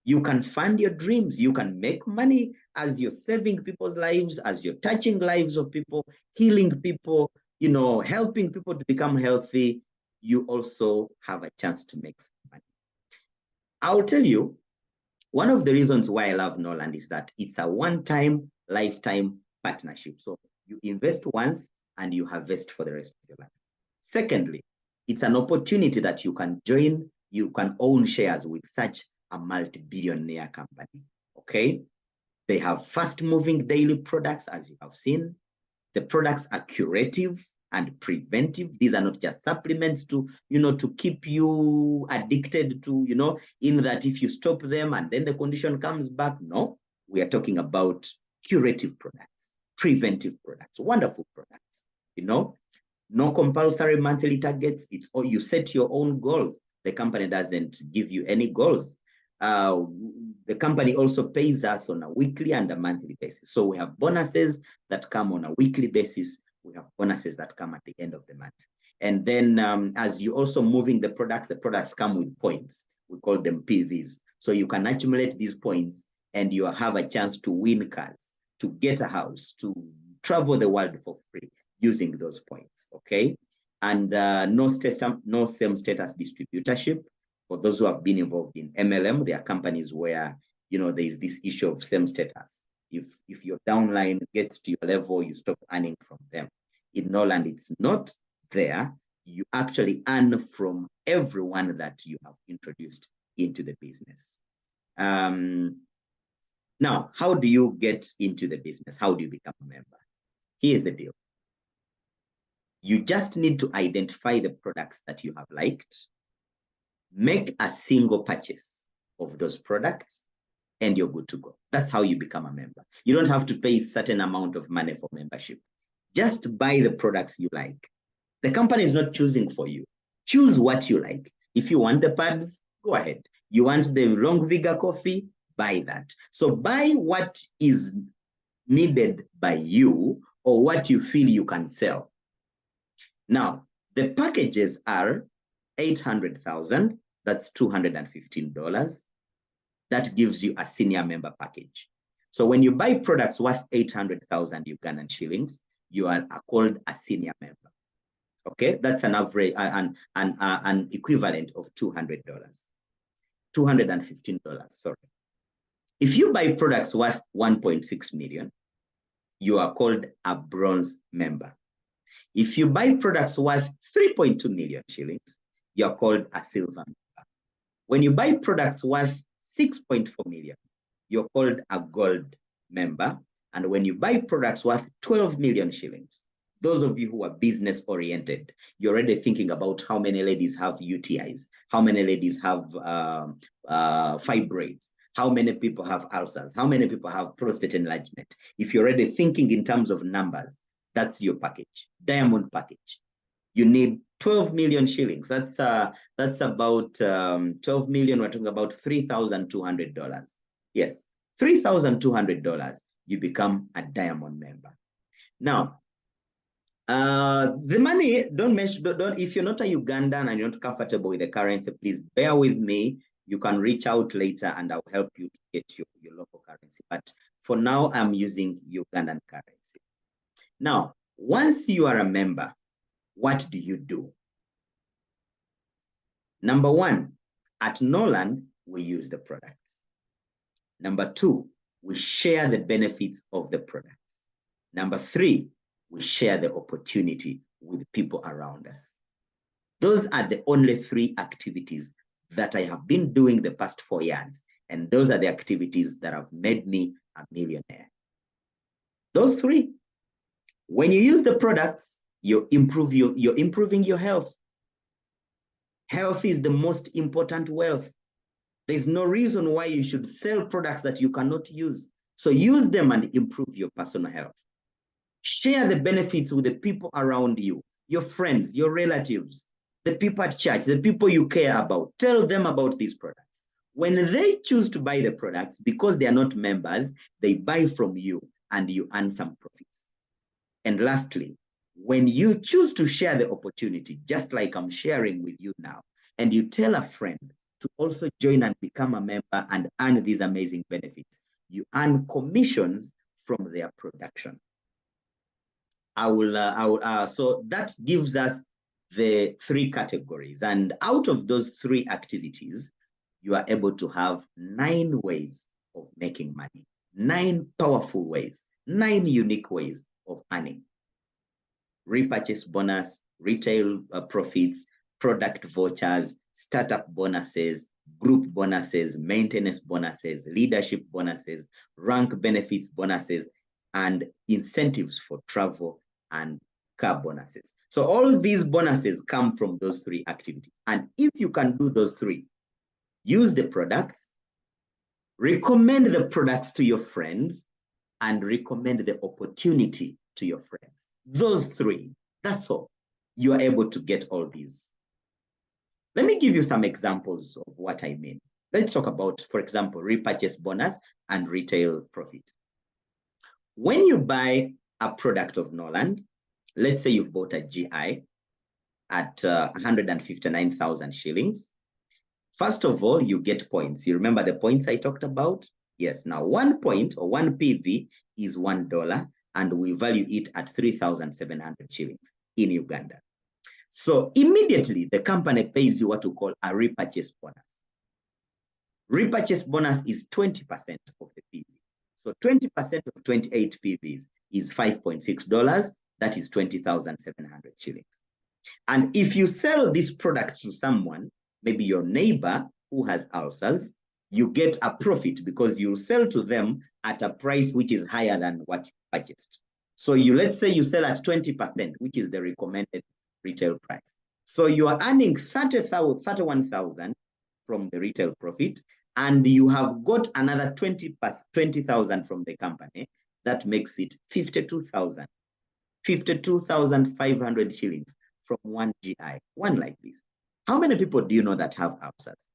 You can fund your dreams. You can make money as you're saving people's lives, as you're touching lives of people, healing people, helping people to become healthy. You also have a chance to make some money. I'll tell you, one of the reasons why I love Norland is that it's a one-time, lifetime partnership. So you invest once and you harvest for the rest of your life. Secondly, it's an opportunity that you can join, you can own shares with such a multi-billionaire company, okay? They have fast-moving daily products, as you have seen. The products are curative and preventive. These are not just supplements to keep you addicted to, in that if you stop them and then the condition comes back. No, we are talking about curative products, preventive products, wonderful products, no compulsory monthly targets. It's all you set your own goals. The company doesn't give you any goals. The company also pays us on a weekly and a monthly basis. So we have bonuses that come on a weekly basis. We have bonuses that come at the end of the month. And then as you're also moving the products come with points. We call them PVs. So you can accumulate these points and you have a chance to win cars, to get a house, to travel the world for free using those points, okay? And no same status distributorship. For those who have been involved in MLM, there are companies where, there is this issue of same status. If your downline gets to your level, you stop earning from them. In Norland, it's not there. You actually earn from everyone that you have introduced into the business. Now, how do you get into the business? How do you become a member? Here's the deal. You just need to identify the products that you have liked, make a single purchase of those products, and you're good to go. That's how you become a member. You don't have to pay a certain amount of money for membership. Just buy the products you like. The company is not choosing for you. Choose what you like. If you want the pads, go ahead. You want the long vigor coffee, buy that. So buy what is needed by you or what you feel you can sell. Now, the packages are 800,000, that's $215. That gives you a senior member package. So when you buy products worth 800,000 Ugandan shillings, you are called a senior member. Okay, that's an average, an equivalent of $200, $215, sorry. If you buy products worth 1.6 million, you are called a bronze member. If you buy products worth 3.2 million shillings, you're called a silver member. When you buy products worth 6.4 million, you're called a gold member. And when you buy products worth 12 million shillings, Those of you who are business oriented, you're already thinking about how many ladies have UTIs, how many ladies have fibroids, how many people have ulcers, how many people have prostate enlargement. If you're already thinking in terms of numbers, that's your package, diamond package. You need 12 million shillings. That's about 12 million. We're talking about $3,200. Yes, $3,200. You become a diamond member. Now, the money, don't mention, if you're not a Ugandan and you're not comfortable with the currency, please bear with me. You can reach out later and I'll help you to get your local currency. But for now, I'm using Ugandan currency. Now, once you are a member, what do you do? Number one, at Norland, we use the products. Number two, we share the benefits of the products. Number three, we share the opportunity with people around us. Those are the only three activities that I have been doing the past 4 years. And those are the activities that have made me a millionaire. Those three. When you use the products, you're improving your health. Health is the most important wealth. There's no reason why you should sell products that you cannot use. So use them and improve your personal health. Share the benefits with the people around you, your friends, your relatives, the people at church, the people you care about. Tell them about these products. When they choose to buy the products, because they are not members, they buy from you and you earn some profits. And lastly, when you choose to share the opportunity, just like I'm sharing with you now, and you tell a friend to also join and become a member and earn these amazing benefits, you earn commissions from their production. So that gives us the three categories. And out of those three activities, you are able to have 9 ways of making money, 9 powerful ways, 9 unique ways of earning. Repurchase bonus, retail profits, product vouchers, startup bonuses, group bonuses, maintenance bonuses, leadership bonuses, rank benefits bonuses, and incentives for travel and car bonuses. So all these bonuses come from those 3 activities. And if you can do those 3, use the products, recommend the products to your friends, and recommend the opportunity to your friends. Those 3, that's all. You are able to get all these. Let me give you some examples of what I mean. Let's talk about, for example, repurchase bonus and retail profit. When you buy a product of Norland, let's say you've bought a GI at 159,000 shillings. First of all, you get points. You remember the points I talked about? Yes. Now, 1 point or 1 PV is $1, and we value it at 3,700 shillings in Uganda. So immediately, the company pays you what we call a repurchase bonus. Repurchase bonus is 20% of the PV. So 20% of 28 PVs is $5.6. That is 20,700 shillings. And if you sell this product to someone, maybe your neighbor who has ulcers, you get a profit because you sell to them at a price which is higher than what you purchased. So let's say you sell at 20%, which is the recommended retail price. So you are earning 31,000 from the retail profit, and you have got another 20,000 from the company. That makes it 52,000. 52,500 shillings from 1 GI, one like this. How many people do you know that have ulcers?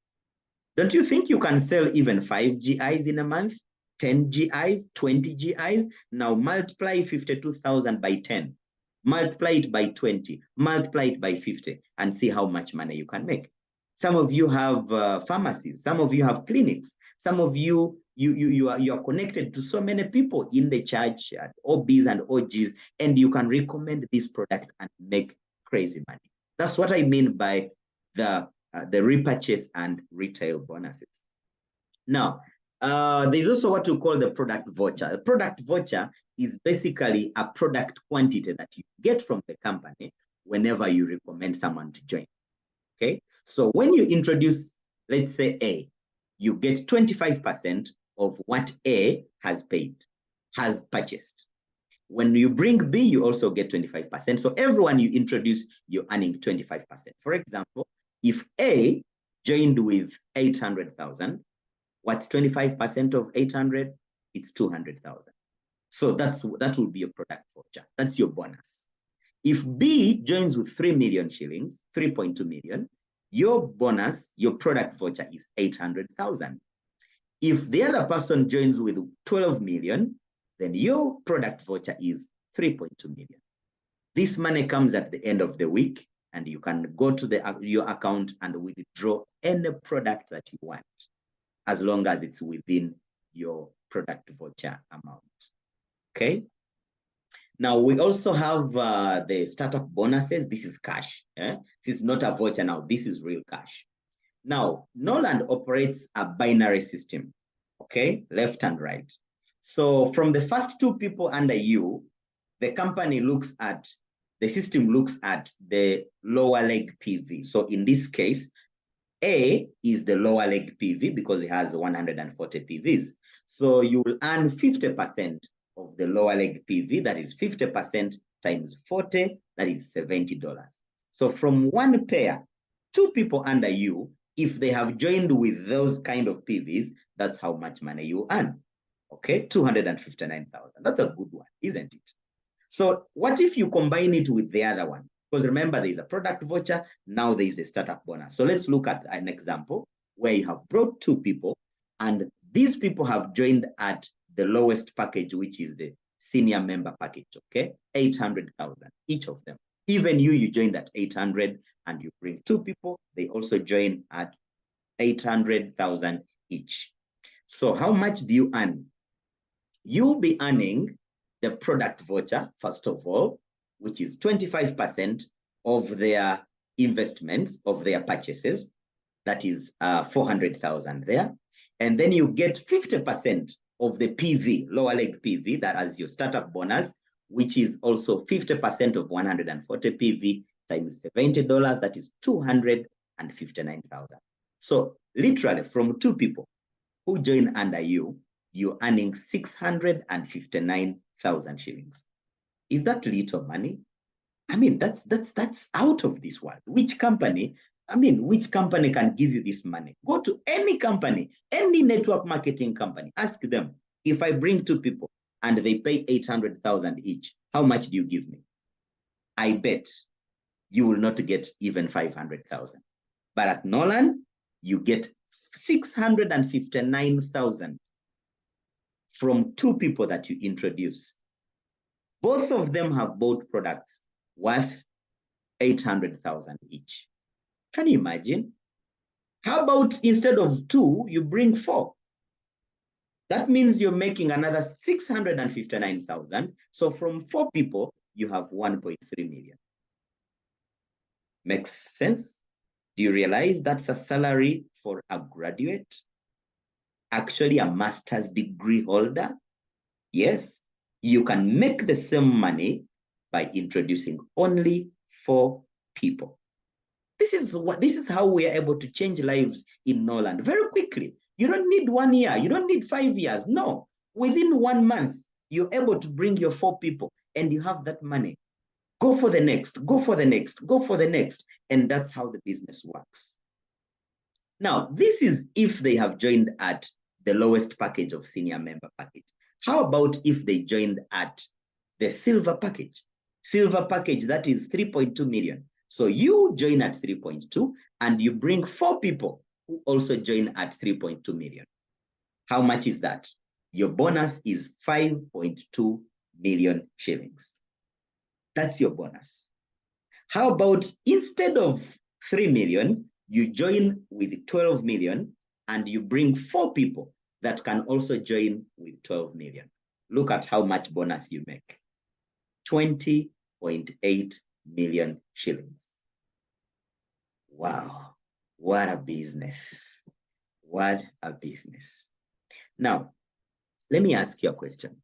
Don't you think you can sell even 5 GIs in a month? 10 GIs, 20 GIs? Now multiply 52,000 by 10. Multiply it by 20. Multiply it by 50 and see how much money you can make. Some of you have pharmacies. Some of you have clinics. Some of you are connected to so many people in the church, OBs and OGs, and you can recommend this product and make crazy money. That's what I mean by the repurchase and retail bonuses. Now, there's also what we call the product voucher. The product voucher is basically a product quantity that you get from the company whenever you recommend someone to join. Okay, so when you introduce, let's say A, you get 25% of what A has paid, has purchased. When you bring B, you also get 25%. So everyone you introduce, you're earning 25%. For example, if A joined with 800,000, what's 25% of 800? It's 200,000. So that will be your product voucher. That's your bonus. If B joins with 3 million shillings, 3.2 million, your bonus, your product voucher is 800,000. If the other person joins with 12 million, then your product voucher is 3.2 million. This money comes at the end of the week, and you can go to your account and withdraw any product that you want, as long as it's within your product voucher amount. Okay. Now, we also have the startup bonuses. This is cash. This is not a voucher now. This is real cash. Now, Norland operates a binary system, okay, left and right. So from the first two people under you, the system looks at the lower leg PV. So in this case, A is the lower leg PV because it has 140 PVs. So you will earn 50% of the lower leg PV, that is 50% times 40, that is $70. So from one pair, two people under you, if they have joined with those kind of PVs, that's how much money you earn. Okay, 259,000. That's a good one, isn't it? So what if you combine it with the other one? Because remember, there is a product voucher, now there is a startup bonus. So let's look at an example where you have brought two people, and these people have joined at the lowest package, which is the senior member package, okay? 800,000, each of them. Even you joined at 800, and you bring two people, they also join at 800,000 each. So how much do you earn? You'll be earning the product voucher, first of all, which is 25% of their investments, of their purchases. That is 400,000 there. And then you get 50% of the PV, lower leg PV, that as your startup bonus, which is also 50% of 140 PV times $70, that is 259,000. So literally from two people who join under you, you're earning 659,000 shillings. Is that little money? I mean, that's out of this world. Which company can give you this money? Go to any company, any network marketing company, ask them, if I bring two people and they pay 800,000 each, how much do you give me? I bet you will not get even 500,000. But at Norland, you get 659,000 from two people that you introduce. Both of them have bought products worth 800,000 each. Can you imagine? How about instead of two, you bring four? That means you're making another 659,000. So from four people, you have 1.3 million. Makes sense? Do you realize that's a salary for a graduate? Actually, a master's degree holder? Yes, you can make the same money by introducing only four people. This is how we are able to change lives in Norland very quickly. You don't need 1 year, you don't need 5 years. No, within 1 month, you're able to bring your four people and you have that money. Go for the next, go for the next, go for the next. And that's how the business works. Now, this is if they have joined at the lowest package of senior member package. How about if they joined at the silver package? Silver package, that is 3.2 million. So you join at 3.2 and you bring four people who also join at 3.2 million. How much is that? Your bonus is 5.2 million shillings. That's your bonus. How about instead of 3 million, you join with 12 million and you bring four people that can also join with 12 million. Look at how much bonus you make. 20.8 million shillings. Wow, what a business. What a business. Now, let me ask you a question.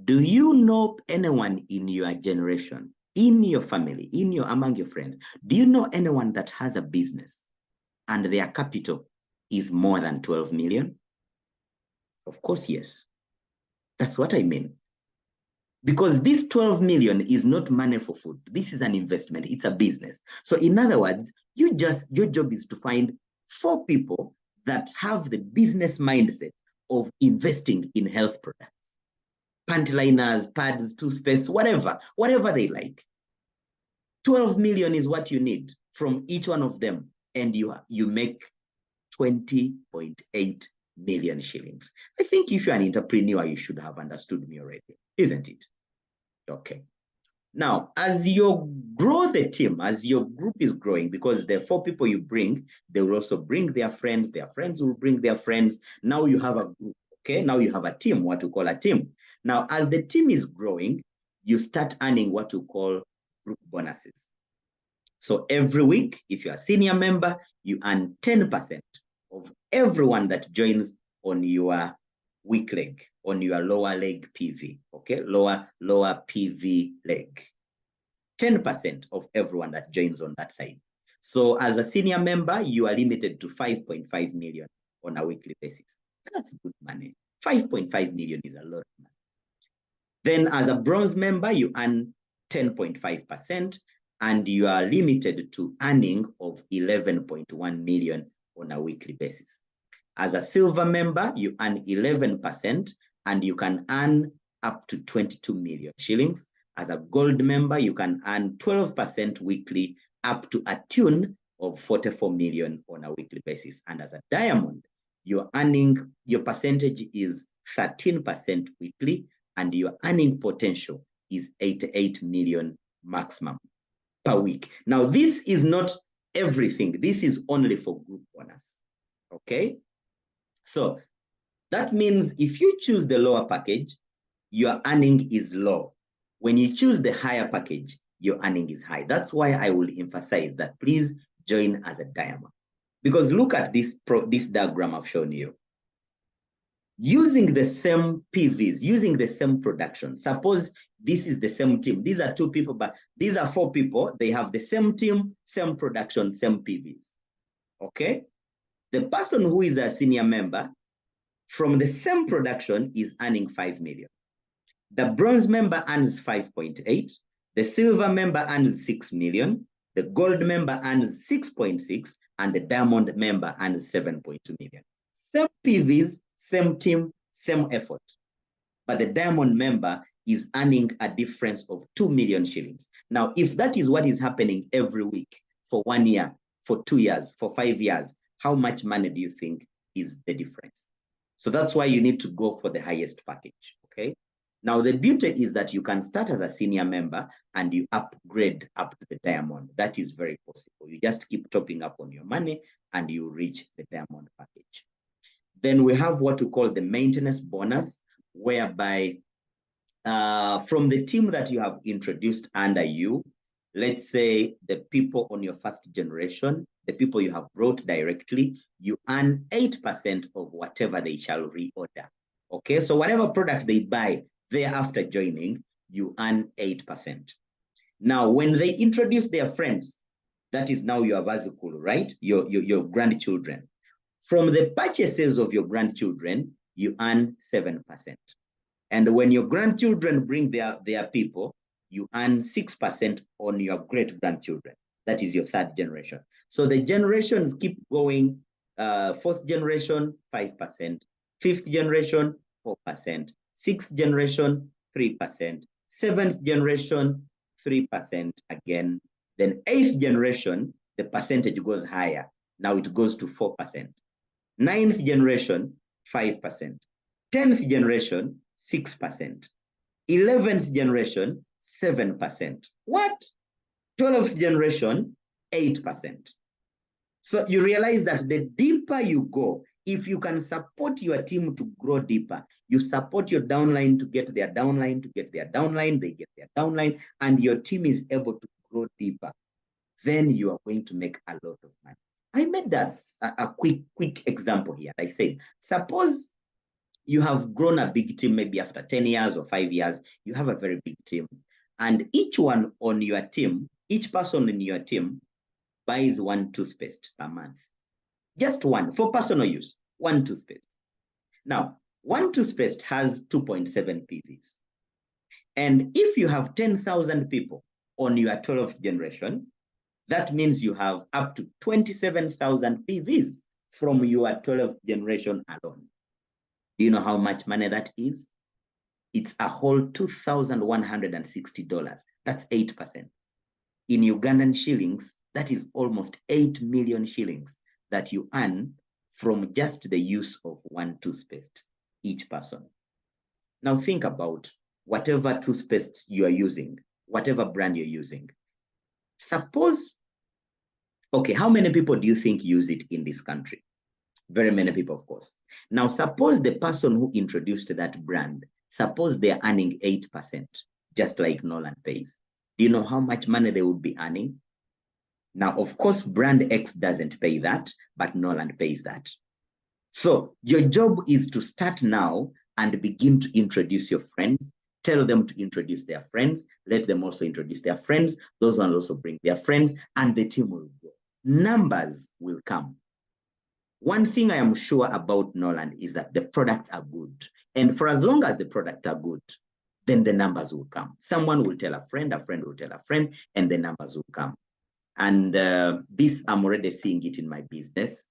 Do you know anyone in your generation, in your family, among your friends, do you know anyone that has a business and their capital is more than 12 million? Of course, yes. That's what I mean. Because this 12 million is not money for food. This is an investment. It's a business. So in other words, your job is to find 4 people that have the business mindset of investing in health products. Panty liners, pads, toothpaste, whatever they like. 12 million is what you need from each one of them. And you make 20.8 million shillings. I think if you're an entrepreneur, you should have understood me already, isn't it? Okay. Now, as you grow the team, as your group is growing, because the 4 people you bring, they will also bring their friends will bring their friends. Now you have a group, okay? Now you have a team, what we call a team. Now, as the team is growing, you start earning what we call group bonuses. So every week, if you're a senior member, you earn 10% of everyone that joins on your weak leg, on your lower leg PV, okay? Lower PV leg. 10% of everyone that joins on that side. So as a senior member, you are limited to 5.5 million on a weekly basis. That's good money. 5.5 million is a lot of money. Then as a bronze member, you earn 10.5%, and you are limited to earning of 11.1 million on a weekly basis. As a silver member, you earn 11%, and you can earn up to 22 million shillings. As a gold member, you can earn 12% weekly, up to a tune of 44 million on a weekly basis. And as a diamond, your percentage is 13% weekly, and your earning potential is 88 million maximum per week. Now, this is not everything. This is only for group bonus, okay? So that means if you choose the lower package, your earning is low. When you choose the higher package, your earning is high. That's why I will emphasize that please join as a diamond. Because look at this diagram I've shown you. Using the same PVs, using the same production. Suppose this is the same team. These are 2 people, but these are 4 people. They have the same team, same production, same PVs. Okay? The person who is a senior member from the same production is earning 5 million. The bronze member earns 5.8. The silver member earns 6 million. The gold member earns 6.6. And the diamond member earns 7.2 million. Same PVs, same team, same effort. But the diamond member is earning a difference of 2 million shillings. Now, if that is what is happening every week for 1 year, for 2 years, for 5 years, how much money do you think is the difference? So that's why you need to go for the highest package, okay? Now, the beauty is that you can start as a senior member and you upgrade up to the diamond. That is very possible. You just keep topping up on your money and you reach the diamond package. Then we have what we call the maintenance bonus, whereby from the team that you have introduced under you, let's say the people on your first generation, the people you have brought directly, you earn 8% of whatever they shall reorder. Okay, so whatever product they buy thereafter joining, you earn 8%. Now, when they introduce their friends, that is now your vazukulu, right? Your grandchildren. From the purchases of your grandchildren, you earn 7%. And when your grandchildren bring their people, you earn 6% on your great-grandchildren. That is your 3rd generation. So the generations keep going. 4th generation, 5%. 5th generation, 4%. 6th generation, 3%. 7th generation, 3% again. Then 8th generation, the percentage goes higher. Now it goes to 4%. 9th generation, 5%. 10th generation, 6%. 11th generation, 7%. What? 12th generation, 8%. So you realize that the deeper you go, if you can support your team to grow deeper, you support your downline to get their downline, they get their downline, and your team is able to grow deeper, then you are going to make a lot of money. I made us a quick example here. I said, suppose you have grown a big team, maybe after 10 years or 5 years, you have a very big team. And each one on your team, each person in your team buys 1 toothpaste per month. Just 1 for personal use, 1 toothpaste. Now, 1 toothpaste has 2.7 PVs. And if you have 10,000 people on your 12th generation, that means you have up to 27,000 PVs from your 12th generation alone. Do you know how much money that is? It's a whole $2,160. That's 8%. In Ugandan shillings, that is almost 8 million shillings that you earn from just the use of one toothpaste, each person. Now think about whatever toothpaste you are using, whatever brand you're using. Suppose, okay, how many people do you think use it in this country? Very many people, of course. Now, suppose the person who introduced that brand, suppose they're earning 8%, just like Norland pays. Do you know how much money they would be earning? Now, of course, brand X doesn't pay that, but Norland pays that. So your job is to start now and begin to introduce your friends. Tell them to introduce their friends. Let them also introduce their friends. Those ones also bring their friends, and the team will grow. Numbers will come. One thing I am sure about Norland is that the products are good. And for as long as the products are good, then the numbers will come. Someone will tell a friend will tell a friend, and the numbers will come. And this, I'm already seeing it in my business,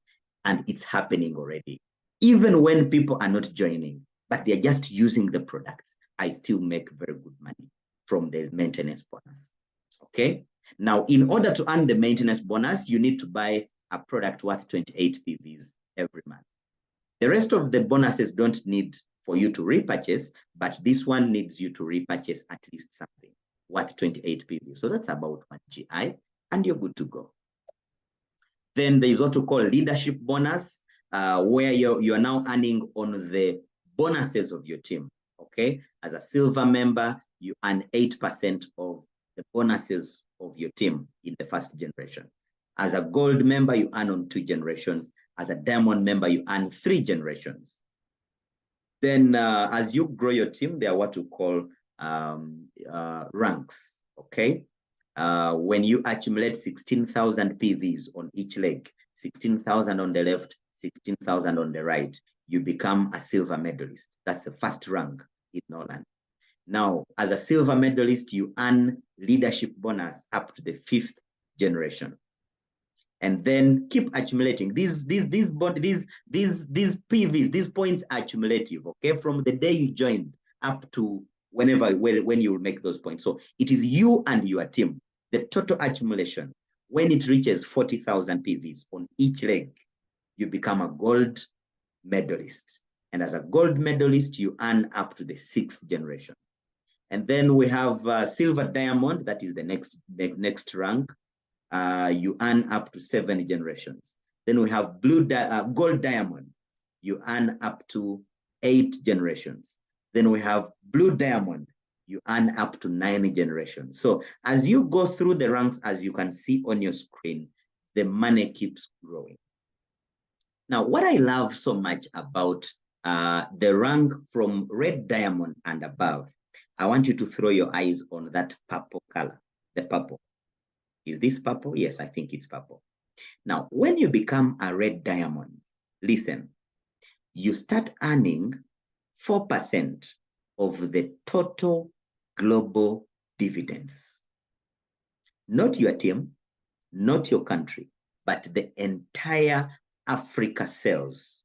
and it's happening already. Even when people are not joining, but they're just using the products, I still make very good money from the maintenance bonus. Okay? Now, in order to earn the maintenance bonus, you need to buy a product worth 28 PVs every month. The rest of the bonuses don't need for you to repurchase, but this one needs you to repurchase at least something worth 28 PVs. So that's about 1 GI, and you're good to go. Then there's what we call leadership bonus, where you're now earning on the bonuses of your team. Okay, as a silver member, you earn 8% of the bonuses of your team in the first generation. As a gold member, you earn on 2 generations. As a diamond member, you earn 3 generations. Then as you grow your team, they are what we call ranks, okay? When you accumulate 16,000 PVs on each leg, 16,000 on the left, 16,000 on the right, you become a silver medalist. That's the first rank in Norland. Now, as a silver medalist, you earn leadership bonus up to the 5th generation. And then keep accumulating. These PVs, these points are cumulative, okay? From the day you joined up to when you will make those points. So it is you and your team. The total accumulation, when it reaches 40,000 PVs on each leg, you become a gold medalist. And as a gold medalist, you earn up to the 6th generation. And then we have silver diamond, that is the next rank. You earn up to 7 generations. Then we have gold diamond. You earn up to 8 generations. Then we have blue diamond. You earn up to 9 generations. So as you go through the ranks, as you can see on your screen, the money keeps growing. Now, what I love so much about the rank from red diamond and above, I want you to throw your eyes on that purple color, the purple. Is this purple? Yes, I think it's purple. Now, when you become a red diamond, listen, you start earning 4% of the total global dividends. Not your team, not your country, but the entire Africa sales.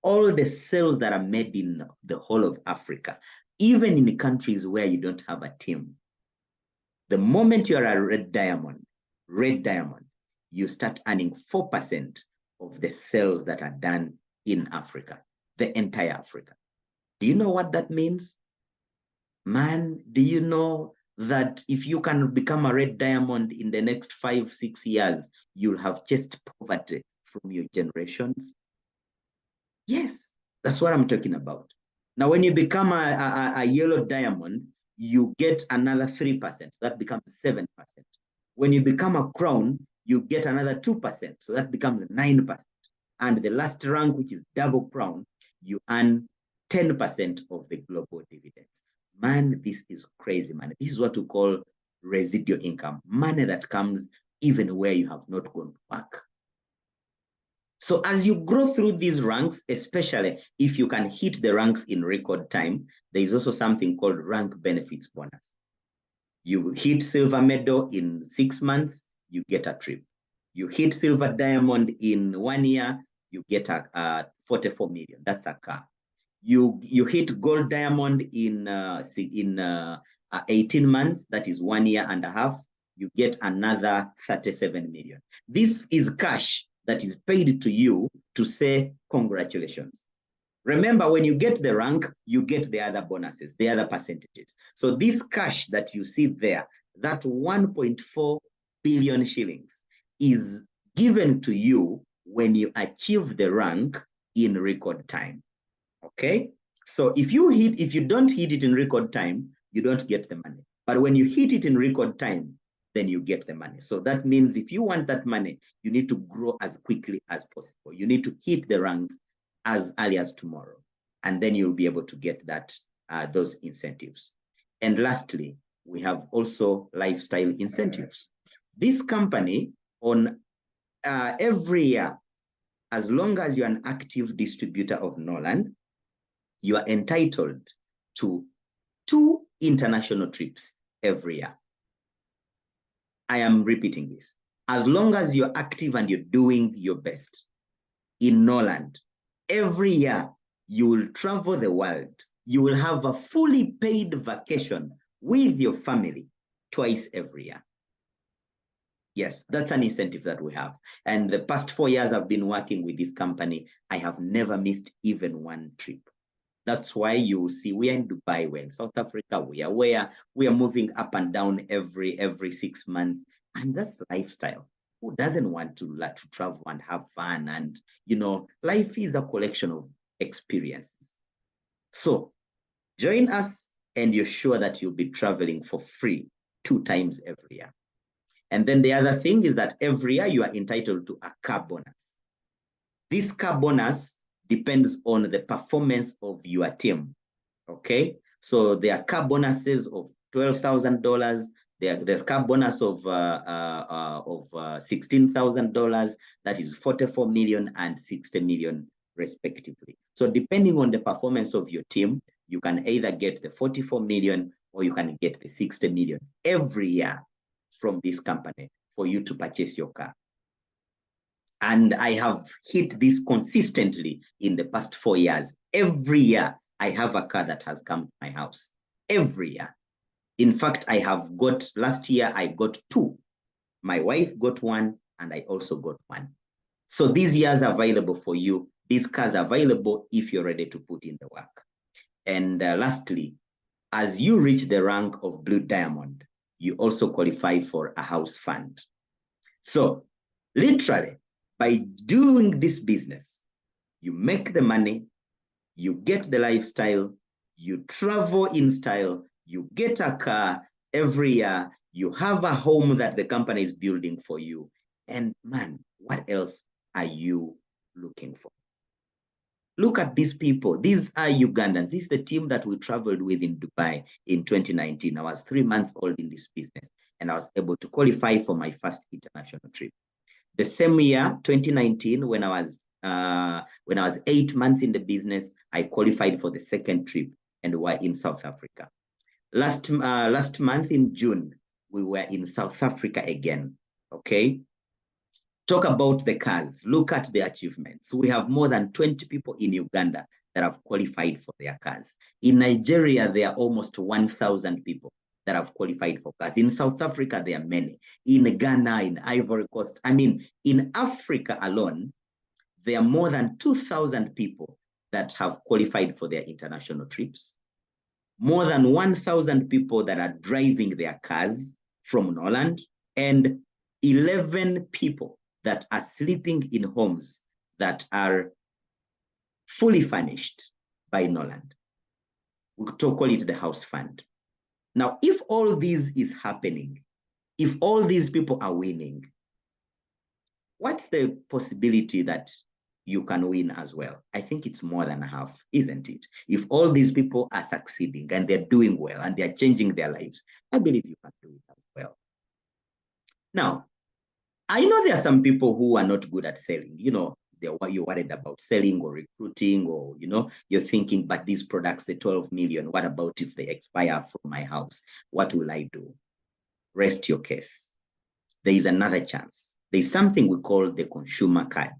All the sales that are made in the whole of Africa, even in the countries where you don't have a team. The moment you're a red diamond, you start earning 4% of the sales that are done in Africa, the entire Africa. Do you know what that means? Man, do you know that if you can become a red diamond in the next 5-6 years, you'll have chased poverty from your generations? Yes, that's what I'm talking about. Now, when you become a yellow diamond, you get another 3%. So that becomes 7%. When you become a crown, you get another 2%. So that becomes 9%. And the last rank, which is double crown, you earn 10% of the global dividends. Man, this is crazy money. This is what we call residual income, money that comes even where you have not gone to work. So as you grow through these ranks, especially if you can hit the ranks in record time, there is also something called rank benefits bonus. You hit silver medal in 6 months, you get a trip. You hit silver diamond in 1 year, you get a 44 million. That's a car. You hit gold diamond in 18 months, that is 1 year and a half, you get another 37 million. This is cash that is paid to you to say congratulations. Remember, when you get the rank, you get the other bonuses, the other percentages. So this cash that you see there, that 1.4 billion shillings is given to you when you achieve the rank in record time. Okay? So if you don't hit it in record time, you don't get the money. But when you hit it in record time, then you get the money. So that means if you want that money, you need to grow as quickly as possible. You need to hit the ranks as early as tomorrow, and then you'll be able to get that those incentives. And lastly, we have also lifestyle incentives. This company, on every year, as long as you're an active distributor of Norland, you are entitled to 2 international trips every year. I am repeating this. As long as you're active and you're doing your best in Norland, every year you will travel the world. You will have a fully paid vacation with your family twice every year. Yes, that's an incentive that we have. And the past 4 years I've been working with this company, I have never missed even one trip. That's why you see we are in Dubai, we're in South Africa, we are where we are moving up and down every 6 months. And that's lifestyle. Who doesn't want to travel and have fun? And, life is a collection of experiences. So join us and you're sure that you'll be traveling for free 2 times every year. And then the other thing is that every year you are entitled to a car bonus. This car bonus depends on the performance of your team. Okay, so there are car bonuses of $12,000. There's car bonus of $16,000. That is 44 million and 60 million respectively. So depending on the performance of your team, you can either get the 44 million or you can get the 60 million every year from this company for you to purchase your car. And I have hit this consistently in the past 4 years. Every year, I have a car that has come to my house. Every year. In fact, last year, I got 2. My wife got 1, and I also got 1. So these years are available for you. These cars are available if you're ready to put in the work. And lastly, as you reach the rank of Blue Diamond, you also qualify for a house fund. So literally, by doing this business, you make the money, you get the lifestyle, you travel in style, you get a car every year, you have a home that the company is building for you. And man, what else are you looking for? Look at these people. These are Ugandans. This is the team that we traveled with in Dubai in 2019. I was 3 months old in this business, and I was able to qualify for my first international trip. The same year, 2019, when I was 8 months in the business, I qualified for the second trip and we were in South Africa. Last month in June, we were in South Africa again. Okay. Talk about the cars. Look at the achievements. We have more than 20 people in Uganda that have qualified for their cars. In Nigeria, there are almost 1,000 people that have qualified for cars. In South Africa, there are many. In Ghana, in Ivory Coast. I mean, in Africa alone, there are more than 2,000 people that have qualified for their international trips. More than 1,000 people that are driving their cars from Norland, and 11 people that are sleeping in homes that are fully furnished by Norland. We call it the house fund. Now, if all this is happening, if all these people are winning, what's the possibility that you can win as well? I think it's more than half, isn't it? If all these people are succeeding and they're doing well and they're changing their lives, I believe you can do it as well. Now, I know there are some people who are not good at selling. you're worried about selling or recruiting, or you're thinking, but these products, the 12 million, what about if they expire from my house? What will I do? Rest your case. There is another chance. There's something we call the consumer card.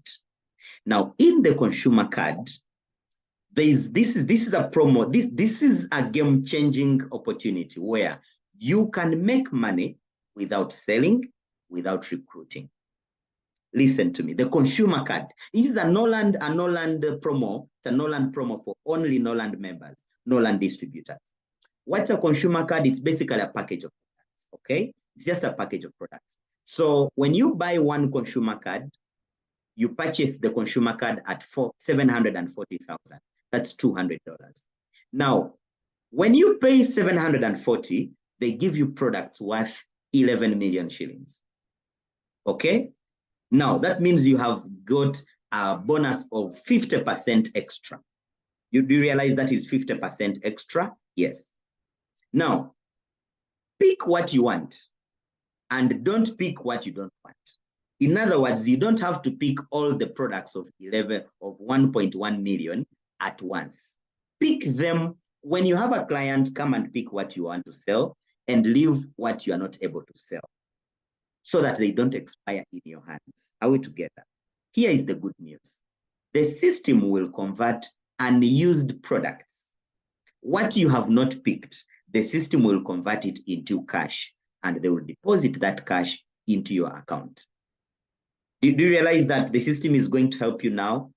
Now, in the consumer card, this is a promo. This is a game-changing opportunity where you can make money without selling, without recruiting. Listen to me. The consumer card. This is a Norland promo. It's a Norland promo for only Norland members, Norland distributors. What's a consumer card? It's basically a package of products. Okay, it's just a package of products. So when you buy one consumer card, you purchase the consumer card at $740,000. That's $200. Now, when you pay 740, they give you products worth 11 million shillings. Okay? Now, that means you have got a bonus of 50% extra. Do you realize that is 50% extra? Yes. Now, pick what you want and don't pick what you don't want. In other words, you don't have to pick all the products of 1.1 million at once. Pick them. When you have a client, come and pick what you want to sell and leave what you are not able to sell, so that they don't expire in your hands. Are we together? Here is the good news. The system will convert unused products. What you have not picked, the system will convert it into cash, and they will deposit that cash into your account. Do you realize that the system is going to help you now?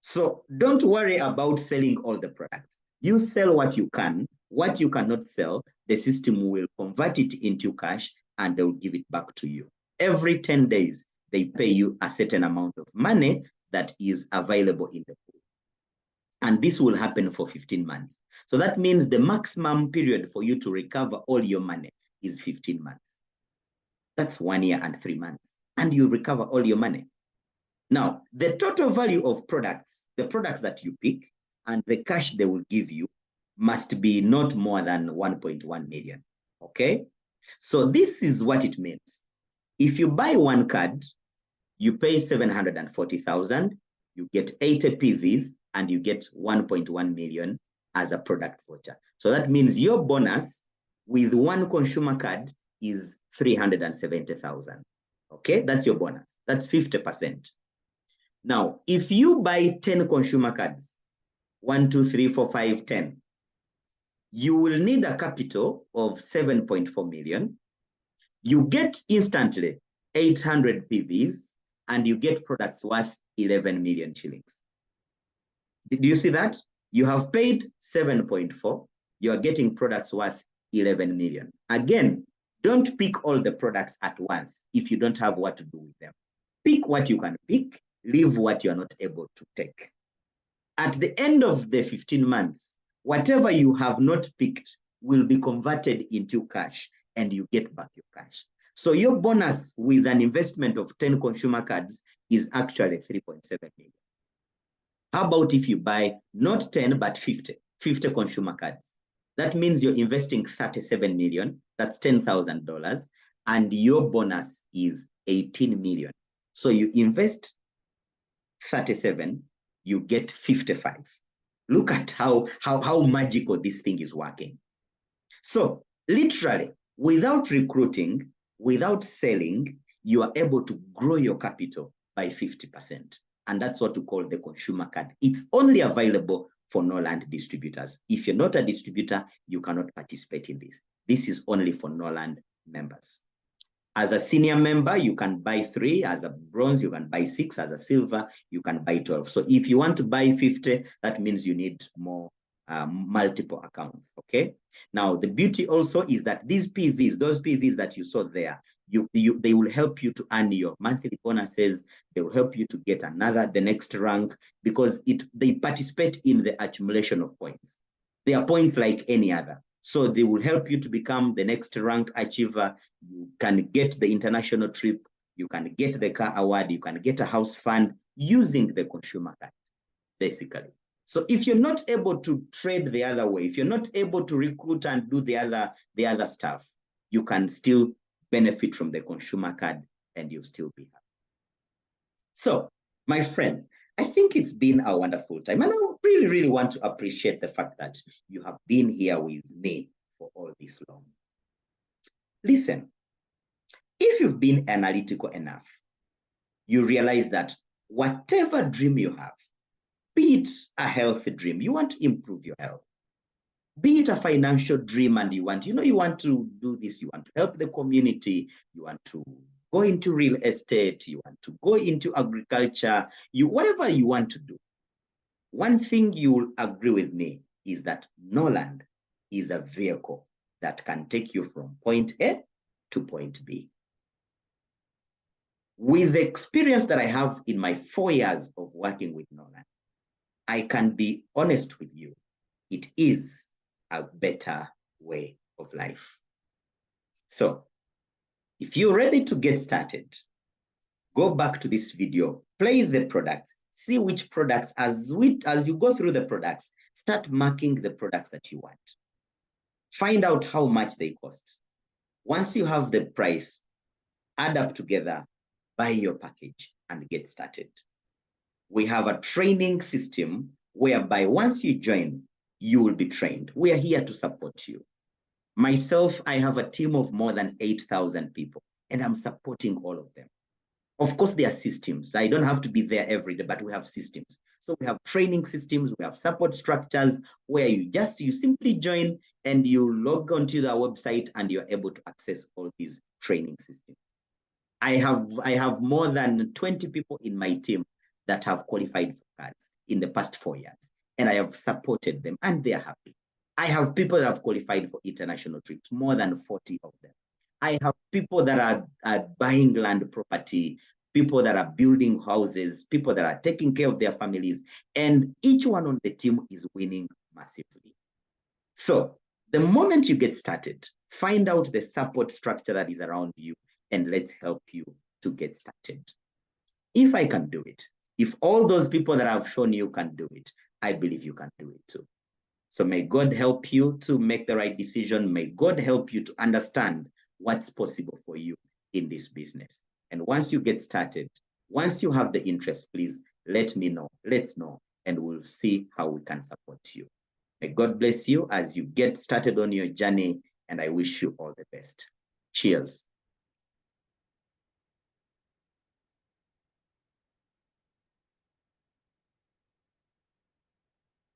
So don't worry about selling all the products. You sell what you can. What you cannot sell, the system will convert it into cash and they will give it back to you. Every 10 days, they pay you a certain amount of money that is available in the pool. And this will happen for 15 months. So that means the maximum period for you to recover all your money is 15 months. That's 1 year and 3 months. And you recover all your money. Now, the total value of products, the products that you pick, and the cash they will give you must be not more than 1.1 million. Okay? So this is what it means. If you buy one card, you pay 740,000, you get 80 PVs, and you get 1.1 million as a product voucher. So that means your bonus with one consumer card is 370,000. Okay, that's your bonus. That's 50%. Now, if you buy 10 consumer cards, 1, 2, 3, 4, 5, 10, you will need a capital of 7.4 million. You get instantly 800 PVs, and you get products worth 11 million shillings. Did you see that? You have paid 7.4, you are getting products worth 11 million. Again, don't pick all the products at once if you don't have what to do with them. Pick what you can pick, leave what you are not able to take. At the end of the 15 months, whatever you have not picked will be converted into cash and you get back your cash. So your bonus with an investment of 10 consumer cards is actually 3.7 million. How about if you buy not 10, but 50 consumer cards? That means you're investing 37 million, that's $10,000, and your bonus is 18 million. So you invest 37, you get 55. Look at how magical this thing is working. So literally, without recruiting, without selling, you are able to grow your capital by 50%. And that's what we call the consumer card. It's only available for Norland distributors. If you're not a distributor, you cannot participate in this. This is only for Norland members. As a senior member, you can buy 3. As a bronze, you can buy 6. As a silver, you can buy 12. So if you want to buy 50, that means you need more multiple accounts, okay? Now, the beauty also is that these PVs, those PVs that you saw there, they will help you to earn your monthly bonuses. They will help you to get the next rank, because they participate in the accumulation of points. They are points like any other. So they will help you to become the next rank achiever. You can get the international trip. You can get the car award. You can get a house fund using the consumer card, basically. So if you're not able to trade the other way, if you're not able to recruit and do the other stuff, you can still benefit from the consumer card and you'll still be happy. So, my friend, I think it's been a wonderful time. And I really, really want to appreciate the fact that you have been here with me for all this long. Listen, if you've been analytical enough, you realize that whatever dream you have, be it a healthy dream, you want to improve your health, be it a financial dream and you want, you want to do this, you want to help the community, you want to go into real estate, you want to go into agriculture, whatever you want to do. One thing you will agree with me is that Norland is a vehicle that can take you from point A to point B. With the experience that I have in my 4 years of working with Norland, I can be honest with you, it is a better way of life. So, if you're ready to get started, go back to this video, play the products, see which products, as you go through the products, start marking the products that you want. Find out how much they cost. Once you have the price, add up together, buy your package and get started. We have a training system whereby once you join, you will be trained. We are here to support you. Myself, I have a team of more than 8,000 people, and I'm supporting all of them. Of course, there are systems. I don't have to be there every day, but we have systems. So we have training systems, we have support structures where you simply join and you log onto the website and you're able to access all these training systems. I have more than 20 people in my team that have qualified for cards in the past 4 years, and I have supported them and they are happy. I have people that have qualified for international trips, more than 40 of them. I have people that are buying land property, people that are building houses, people that are taking care of their families, and each one on the team is winning massively. So the moment you get started, find out the support structure that is around you, and let's help you to get started. If I can do it, if all those people that I've shown you can do it, I believe you can do it too. So may God help you to make the right decision. May God help you to understand what's possible for you in this business. And once you get started, once you have the interest, please let me know. Let's know, and we'll see how we can support you. May God bless you as you get started on your journey, and I wish you all the best. Cheers.